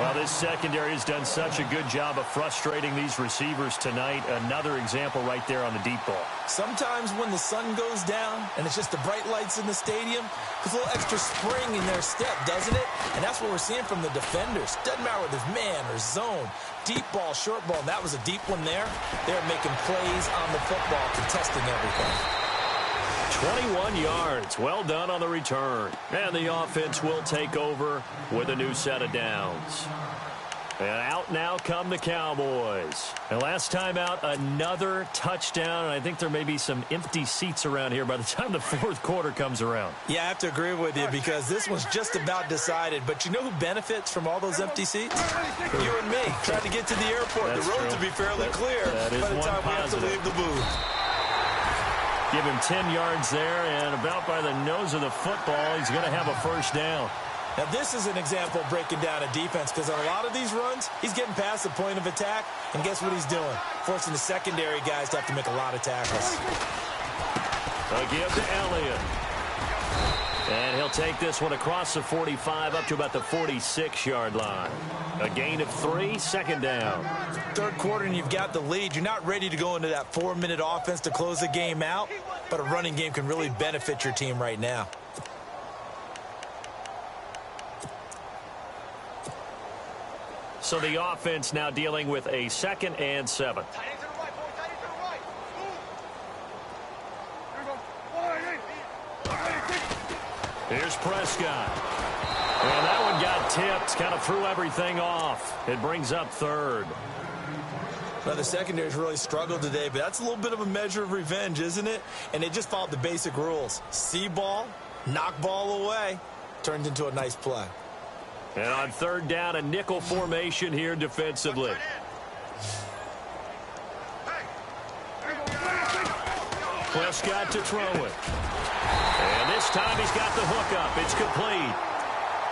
Well, this secondary has done such a good job of frustrating these receivers tonight. Another example right there on the deep ball. Sometimes when the sun goes down and it's just the bright lights in the stadium, there's a little extra spring in their step, doesn't it? And that's what we're seeing from the defenders. Doesn't matter whether it's man or zone, deep ball, short ball. And that was a deep one there. They're making plays on the football, contesting everything. 21 yards. Well done on the return. And the offense will take over with a new set of downs. And out now come the Cowboys. And last time out, another touchdown. And I think there may be some empty seats around here by the time the 4th quarter comes around. Yeah, I have to agree with you because this one's just about decided. But you know who benefits from all those empty seats? You and me. Trying to get to the airport. That's the roads true. will be fairly clear by the time we have to leave the booth. Give him 10 yards there, and about by the nose of the football, he's going to have a first down. Now, this is an example of breaking down a defense because on a lot of these runs, he's getting past the point of attack, and guess what he's doing? Forcing the secondary guys to have to make a lot of tackles. A give to Elliott. And he'll take this one across the 45 up to about the 46-yard line. A gain of 3, second down. Third quarter and you've got the lead. You're not ready to go into that 4-minute offense to close the game out, but a running game can really benefit your team right now. So the offense now dealing with a 2nd and 7. Here's Prescott. And that one got tipped, kind of threw everything off. It brings up 3rd. Now, the secondary's really struggled today, but that's a little bit of a measure of revenge, isn't it? And they just followed the basic rules. See ball, knock ball away. Turned into a nice play. And on 3rd down, a nickel formation here defensively. Prescott to throw it. And this time he's got the hook up. It's complete.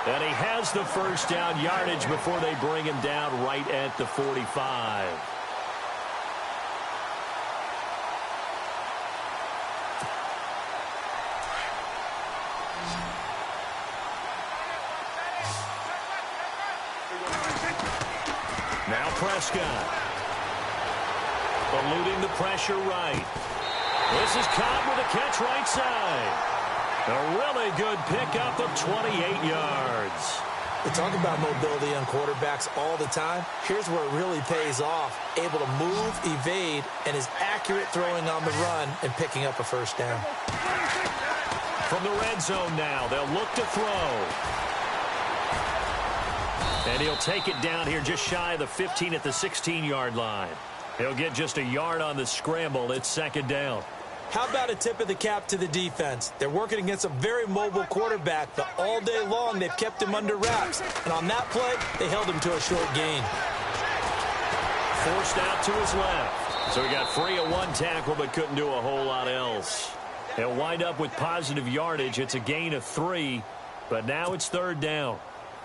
And he has the first down yardage before they bring him down right at the 45. Now Prescott. Eluding the pressure right. This is Cobb with a catch right side. A really good pickup of 28 yards. We talk about mobility on quarterbacks all the time. Here's where it really pays off. Able to move, evade, and is accurate throwing on the run and picking up a first down. From the red zone now, they'll look to throw. And he'll take it down here just shy of the 15 at the 16-yard line. He'll get just a yard on the scramble. It's second down. How about a tip of the cap to the defense? They're working against a very mobile quarterback, but all day long they've kept him under wraps. And on that play, they held him to a short gain. Forced out to his left. So he got free of one tackle but couldn't do a whole lot else. He'll wind up with positive yardage. It's a gain of 3, but now it's third down.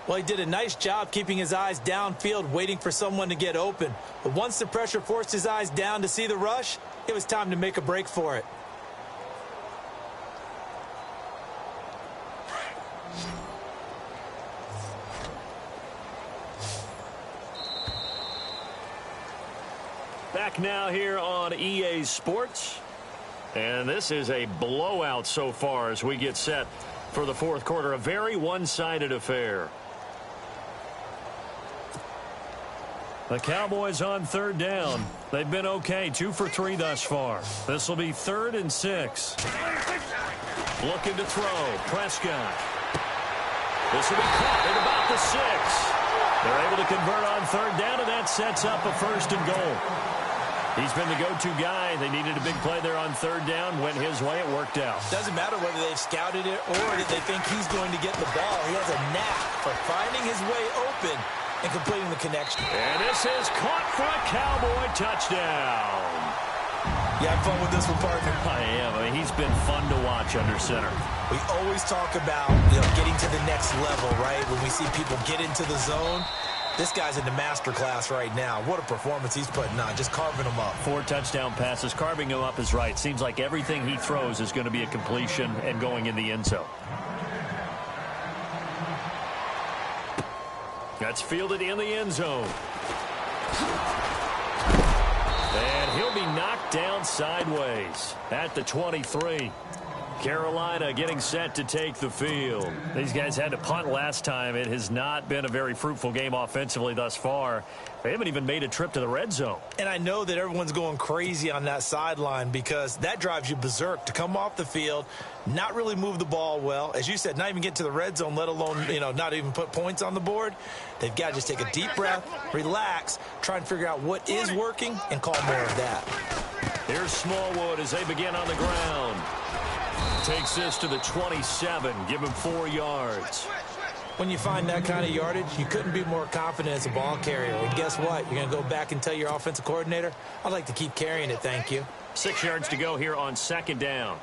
Well, he did a nice job keeping his eyes downfield, waiting for someone to get open. But once the pressure forced his eyes down to see the rush, it was time to make a break for it. Back now here on EA Sports. And this is a blowout so far as we get set for the fourth quarter. A very one-sided affair. The Cowboys on third down. They've been okay, 2 for 3 thus far. This will be 3rd and 6. Looking to throw. Prescott. This will be caught at about the 6. They're able to convert on third down, and that sets up a 1st and goal. He's been the go-to guy. They needed a big play there on third down. Went his way. It worked out. Doesn't matter whether they've scouted it or that they think he's going to get the ball. He has a knack for finding his way open and completing the connection. And this is caught for a Cowboy touchdown. You have fun with this one, partner? I am. I mean, he's been fun to watch under center. We always talk about, getting to the next level, right? When we see people get into the zone. This guy's in the master class right now. What a performance he's putting on, just carving them up. 4 touchdown passes. Carving him up is right. Seems like everything he throws is going to be a completion and going in the end zone. That's fielded in the end zone. And he'll be knocked down sideways at the 23. Carolina getting set to take the field. These guys had to punt last time. It has not been a very fruitful game offensively thus far. They haven't even made a trip to the red zone. And I know that everyone's going crazy on that sideline because that drives you berserk to come off the field, not really move the ball well. As you said, not even get to the red zone, let alone, not even put points on the board. They've got to just take a deep breath, relax, try and figure out what is working, and call more of that. Here's Smallwood as they begin on the ground. Takes this to the 27. Give him 4 yards. When you find that kind of yardage, you couldn't be more confident as a ball carrier. And guess what? You're going to go back and tell your offensive coordinator, I'd like to keep carrying it, thank you. 6 yards to go here on second down.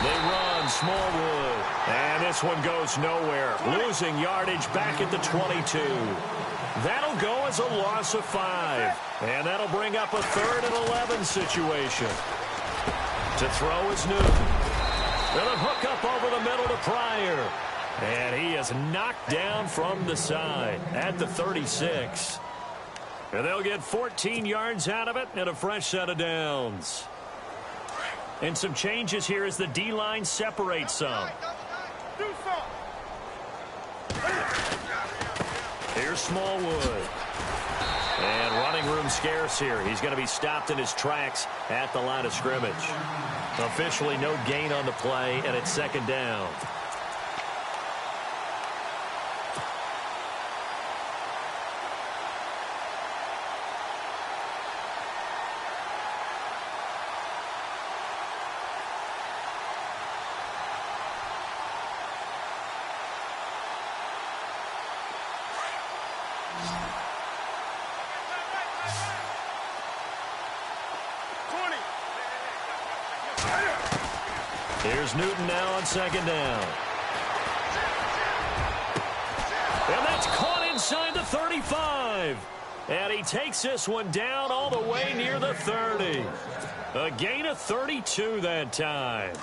They run Smallwood. And this one goes nowhere. Losing yardage back at the 22. That'll go as a loss of 5. And that'll bring up a 3rd and 11 situation. To throw is Newton. They'll hook up over the middle to Pryor. And he is knocked down from the side at the 36. And they'll get 14 yards out of it and a fresh set of downs. And some changes here as the D-line separates some. Here's Smallwood. And running room scarce here. He's going to be stopped in his tracks at the line of scrimmage. Officially no gain on the play, and it's second down. Here's Newton now on second down. And that's caught inside the 35. And he takes this one down all the way near the 30. A gain of 32 that time.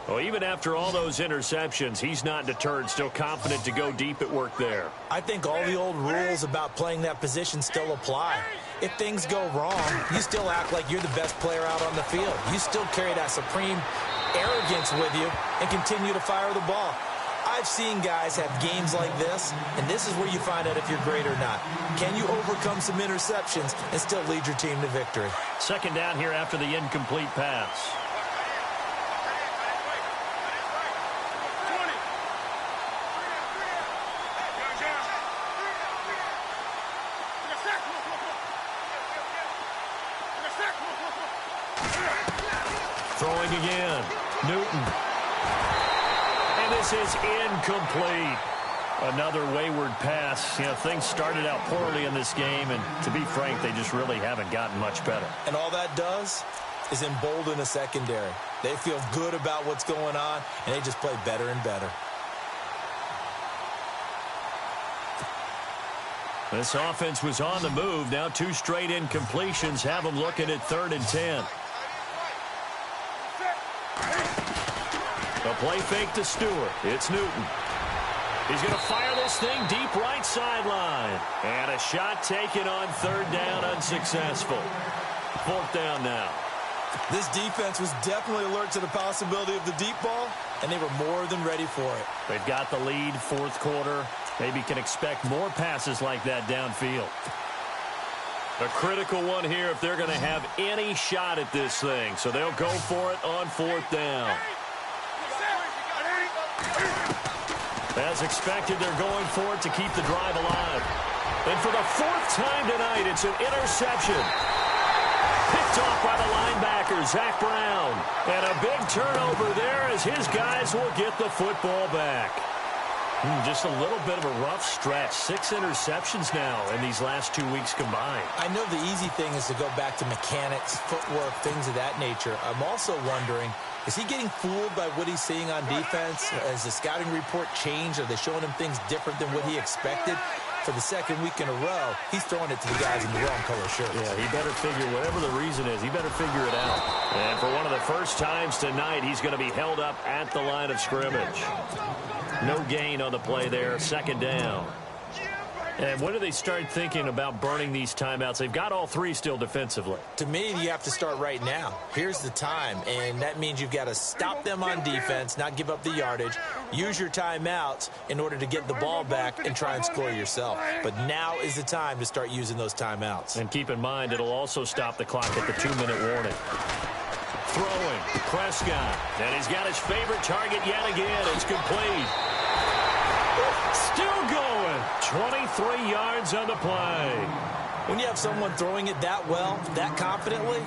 Well, even after all those interceptions, he's not deterred, still confident to go deep at work there. I think all the old rules about playing that position still apply. If things go wrong, you still act like you're the best player out on the field. You still carry that supreme arrogance with you and continue to fire the ball. I've seen guys have games like this, and this is where you find out if you're great or not. Can you overcome some interceptions and still lead your team to victory? Second down here after the incomplete pass. Throwing again. Newton. And this is incomplete. Another wayward pass. You know, things started out poorly in this game, and to be frank, they just really haven't gotten much better. And all that does is embolden a secondary. They feel good about what's going on, and they just play better and better. This offense was on the move. Now 2 straight incompletions have them looking at 3rd and 10. The play fake to Stewart. It's Newton. He's going to fire this thing deep right sideline. And a shot taken on 3rd down, unsuccessful. 4th down now. This defense was definitely alert to the possibility of the deep ball, and they were more than ready for it. They've got the lead, 4th quarter. Maybe can expect more passes like that downfield. A critical one here if they're going to have any shot at this thing. So they'll go for it on 4th down. As expected, they're going for it to keep the drive alive. And for the 4th time tonight, it's an interception. Picked off by the linebacker, Zach Brown. And a big turnover there as his guys will get the football back. Just a little bit of a rough stretch. 6 interceptions now in these last 2 weeks combined. I know the easy thing is to go back to mechanics, footwork, things of that nature. I'm also wondering, is he getting fooled by what he's seeing on defense? Has the scouting report changed? Are they showing him things different than what he expected? For the 2nd week in a row, he's throwing it to the guys in the wrong color shirts. Yeah, he better figure, whatever the reason is, he better figure it out. And for one of the first times tonight, he's going to be held up at the line of scrimmage. No gain on the play there, 2nd down. And when do they start thinking about burning these timeouts? They've got all 3 still defensively. To me, you have to start right now. Here's the time, and that means you've got to stop them on defense, not give up the yardage, use your timeouts in order to get the ball back and try and score yourself. But now is the time to start using those timeouts. And keep in mind, it'll also stop the clock at the 2-minute warning. Throwing, Prescott, and he's got his favorite target yet again. It's complete. Still going. 23 yards on the play. When you have someone throwing it that well, that confidently,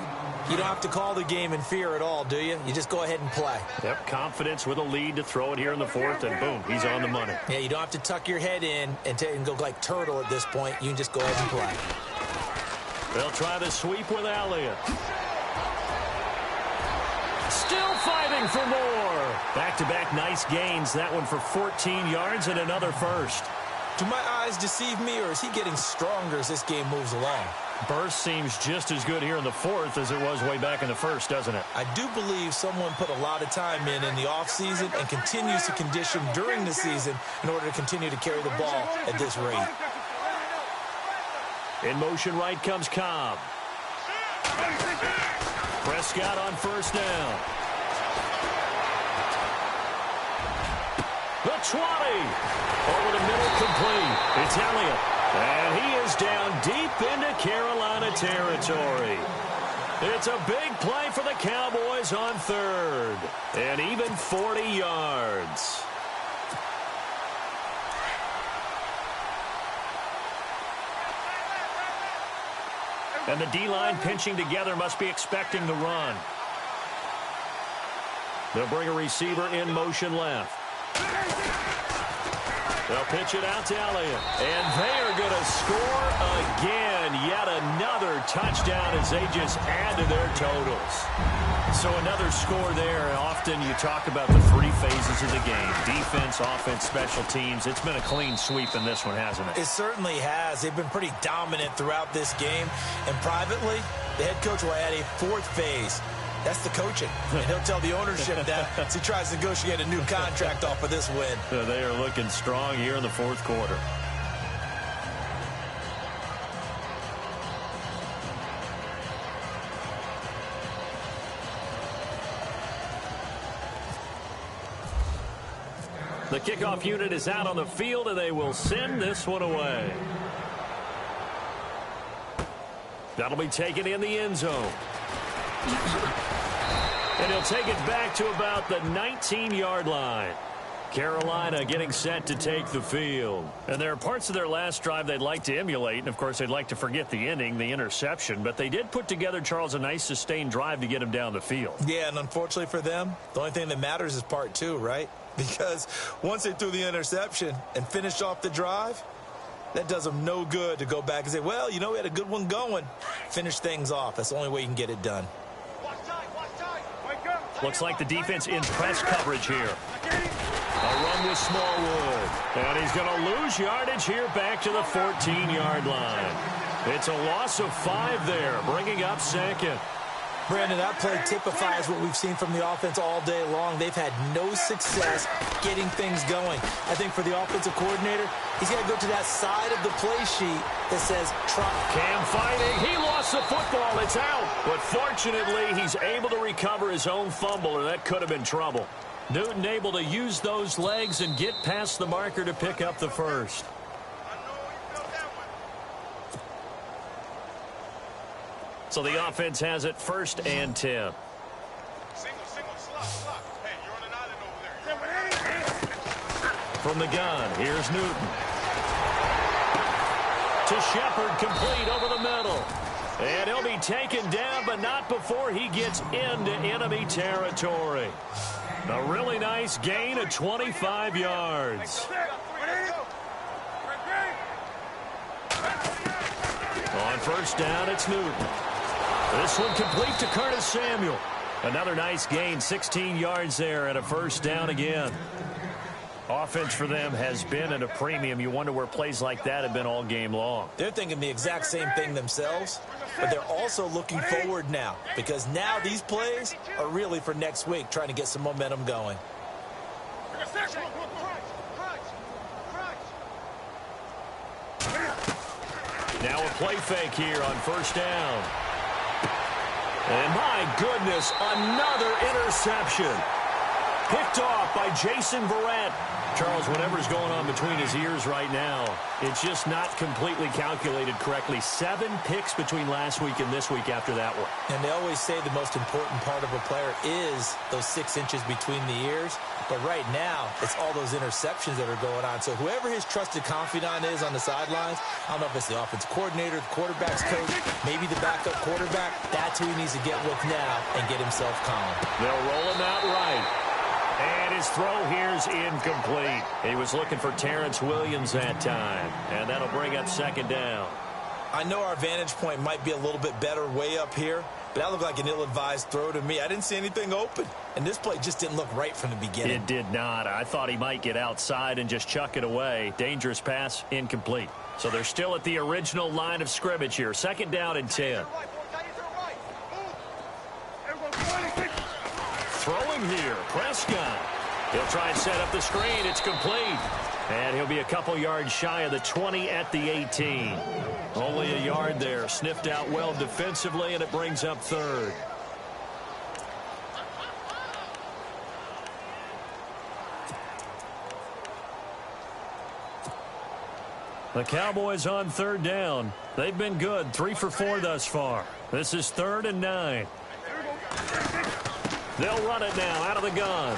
you don't have to call the game in fear at all, do you? You just go ahead and play. Yep, confidence with a lead to throw it here in the 4th, and boom, he's on the money. Yeah, you don't have to tuck your head in and go like turtle at this point. You can just go ahead and play. They'll try the sweep with Elliott. Still fighting for more. Back-to-back nice gains. That one for 14 yards and another first. Do my eyes deceive me, or is he getting stronger as this game moves along? Burst seems just as good here in the 4th as it was way back in the 1st, doesn't it? I do believe someone put a lot of time in the offseason and continues to condition during the season in order to continue to carry the ball at this rate. In motion right comes Cobb. Prescott on 1st down. The 20. Over the middle, complete. It's Elliott. And he is down deep into Carolina territory. It's a big play for the Cowboys on 3rd. And even 40 yards. And the D-line pinching together must be expecting the run. They'll bring a receiver in motion left. They'll pitch it out to Elliott. And they are going to score again. Yet another touchdown as they just add to their totals. So another score there. Often you talk about the 3 phases of the game. Defense, offense, special teams. It's been a clean sweep in this one, hasn't it? It certainly has. They've been pretty dominant throughout this game. And privately, the head coach will add a 4th phase. That's the coaching. And he'll tell the ownership that as he tries to negotiate a new contract off of this win. They are looking strong here in the fourth quarter. The kickoff unit is out on the field, and they will send this one away. That'll be taken in the end zone. And he'll take it back to about the 19-yard line. Carolina getting set to take the field. And there are parts of their last drive they'd like to emulate. And, of course, they'd like to forget the ending, the interception. But they did put together, Charles, a nice sustained drive to get him down the field. Yeah, and unfortunately for them, the only thing that matters is part two, right? Because once they threw the interception and finished off the drive, that does them no good to go back and say, well, you know, we had a good one going. Finish things off. That's the only way you can get it done. Looks like the defense in press coverage here. A run with Smallwood. And he's going to lose yardage here back to the 14-yard line. It's a loss of 5 there, bringing up second. Brandon, that play typifies what we've seen from the offense all day long. They've had no success getting things going. I think for the offensive coordinator, he's got to go to that side of the play sheet that says try. Cam fighting. He lost the football. It's out. But fortunately, he's able to recover his own fumble, or that could have been trouble. Newton able to use those legs and get past the marker to pick up the first. So the offense has it 1st and 10. From the gun, here's Newton. To Shepard, complete over the middle. And he'll be taken down, but not before he gets into enemy territory. A really nice gain of 25 yards. On 1st down, it's Newton. This one complete to Curtis Samuel. Another nice gain, 16 yards there, and a 1st down again. Offense for them has been at a premium. You wonder where plays like that have been all game long. They're thinking the exact same thing themselves, but they're also looking forward now, because now these plays are really for next week, trying to get some momentum going. Now a play fake here on 1st down. And my goodness, another interception. Picked off by Jason Verrett. Charles, whatever's going on between his ears right now, it's just not completely calculated correctly. 7 picks between last week and this week after that one. And they always say the most important part of a player is those 6 inches between the ears. But right now, it's all those interceptions that are going on. So whoever his trusted confidant is on the sidelines, I don't know if it's the offensive coordinator, the quarterback's coach, maybe the backup quarterback, that's who he needs to get with now and get himself calm. They'll roll him out right. And his throw here's incomplete. He was looking for Terrence Williams that time. And that'll bring up 2nd down. I know our vantage point might be a little bit better way up here, but that looked like an ill-advised throw to me. I didn't see anything open, and this play just didn't look right from the beginning. It did not. I thought he might get outside and just chuck it away. Dangerous pass, incomplete. So they're still at the original line of scrimmage here. 2nd down and 10. Throwing here, Prescott. He'll try and set up the screen. It's complete. And he'll be a couple yards shy of the 20 at the 18. Only a yard there. Sniffed out well defensively, and it brings up 3rd. The Cowboys on 3rd down. They've been good, 3 for 4 thus far. This is 3rd and 9. They'll run it now out of the gun.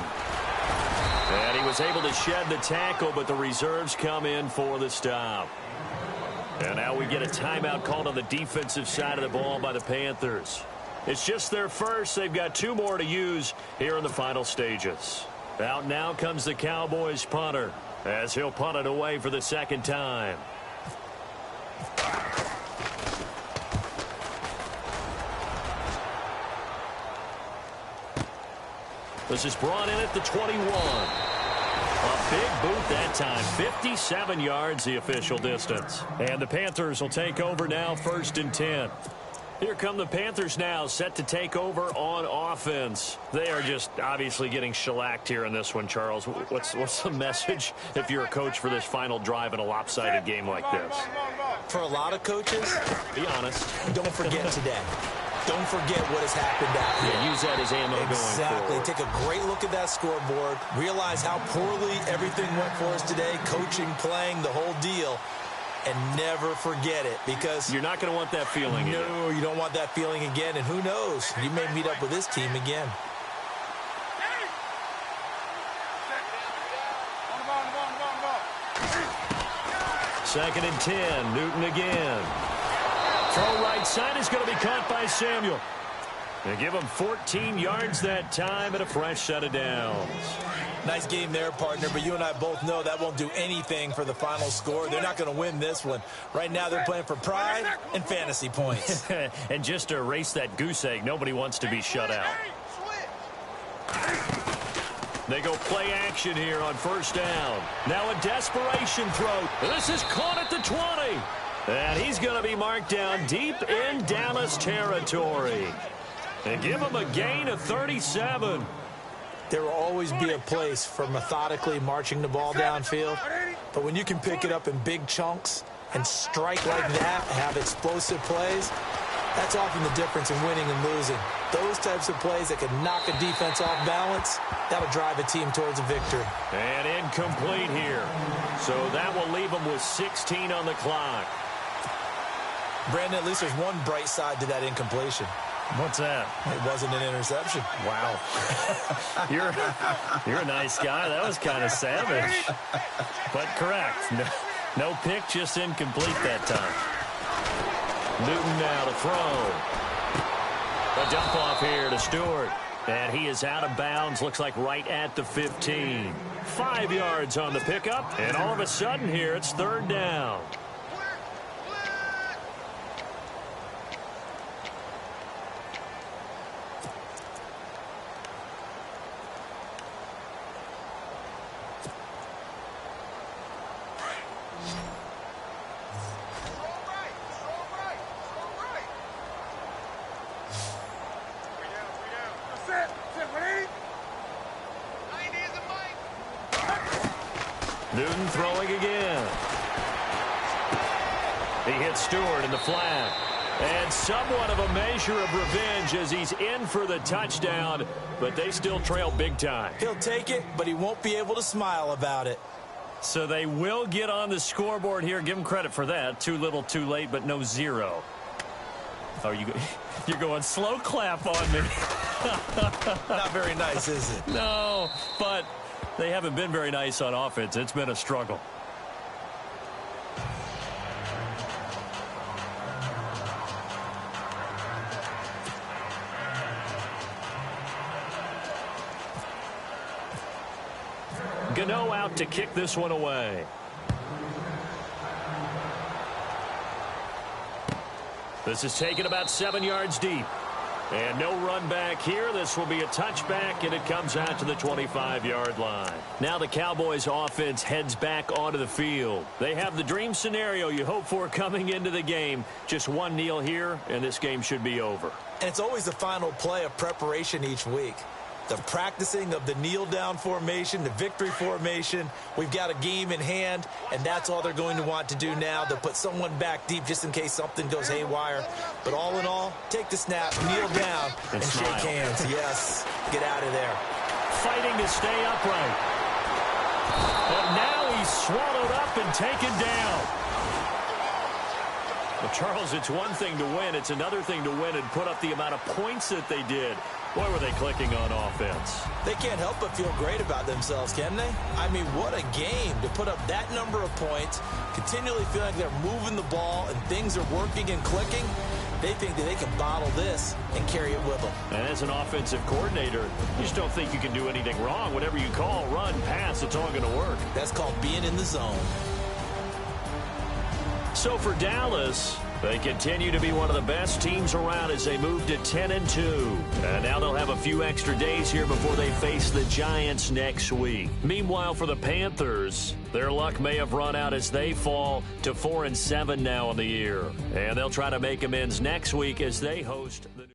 And he was able to shed the tackle, but the reserves come in for the stop. And now we get a timeout called on the defensive side of the ball by the Panthers. It's just their first. They've got 2 more to use here in the final stages. Out now comes the Cowboys punter, as he'll punt it away for the 2nd time. This is brought in at the 21. A big boot that time. 57 yards the official distance. And the Panthers will take over now 1st and 10. Here come the Panthers now, set to take over on offense. They are just obviously getting shellacked here in this one, Charles. What's the message if you're a coach for this final drive in a lopsided game like this? For a lot of coaches, be honest. Don't forget today. Don't forget what has happened out here. Yeah, use that as ammo going forward. Exactly. Take a great look at that scoreboard. Realize how poorly everything went for us today. Coaching, playing, the whole deal. And never forget it, because you're not going to want that feeling again. No, you don't want that feeling again. And who knows? You may meet up with this team again. Second and 10. Newton again. Throw right side is going to be caught by Samuel. They give him 14 yards that time and a fresh set of downs. Nice game there, partner, but you and I both know that won't do anything for the final score. They're not going to win this one. Right now they're playing for pride and fantasy points. And just to erase that goose egg, nobody wants to be shut out. They go play action here on first down. Now a desperation throw. This is caught at the 20. And he's going to be marked down deep in Dallas territory. And give him a gain of 37. There will always be a place for methodically marching the ball downfield. But when you can pick it up in big chunks and strike like that, have explosive plays, that's often the difference in winning and losing. Those types of plays that can knock a defense off balance, that'll drive a team towards a victory. And incomplete here. So that will leave them with 16 on the clock. Brandon, at least there's one bright side to that incompletion. What's that? It wasn't an interception. Wow. You're a nice guy. That was kind of savage. But correct. No pick, just incomplete that time. Newton now to throw. A dump off here to Stewart. And he is out of bounds. Looks like right at the 15. 5 yards on the pickup. And all of a sudden here, it's third down. Newton throwing again. He hits Stewart in the flat. And somewhat of a measure of revenge as he's in for the touchdown, but they still trail big time. He'll take it, but he won't be able to smile about it. So they will get on the scoreboard here. Give him credit for that. Too little, too late, but no zero. Oh, you're going slow clap on me. Not very nice, is it? No, but they haven't been very nice on offense. It's been a struggle. Gano out to kick this one away. This is taken about 7 yards deep. And no run back here. This will be a touchback, and it comes out to the 25-yard line. Now the Cowboys offense heads back onto the field. They have the dream scenario you hope for coming into the game. Just one kneel here, and this game should be over. And it's always the final play of preparation each week. The practicing of the kneel-down formation, the victory formation. We've got a game in hand, and that's all they're going to want to do now. They'll put someone back deep just in case something goes haywire. But all in all, take the snap, kneel down, and shake hands. Yes, get out of there. Fighting to stay upright. And now he's swallowed up and taken down. Well, Charles, it's one thing to win. It's another thing to win and put up the amount of points that they did. Boy, were they clicking on offense. They can't help but feel great about themselves, can they? I mean, what a game to put up that number of points, continually feeling like they're moving the ball and things are working and clicking. They think that they can bottle this and carry it with them. And as an offensive coordinator, you just don't think you can do anything wrong. Whatever you call, run, pass, it's all going to work. That's called being in the zone. So for Dallas, They continue to be one of the best teams around as they move to 10-2. And now they'll have a few extra days here before they face the Giants next week. Meanwhile, for the Panthers, their luck may have run out as they fall to 4-7 now in the year. And they'll try to make amends next week as they host the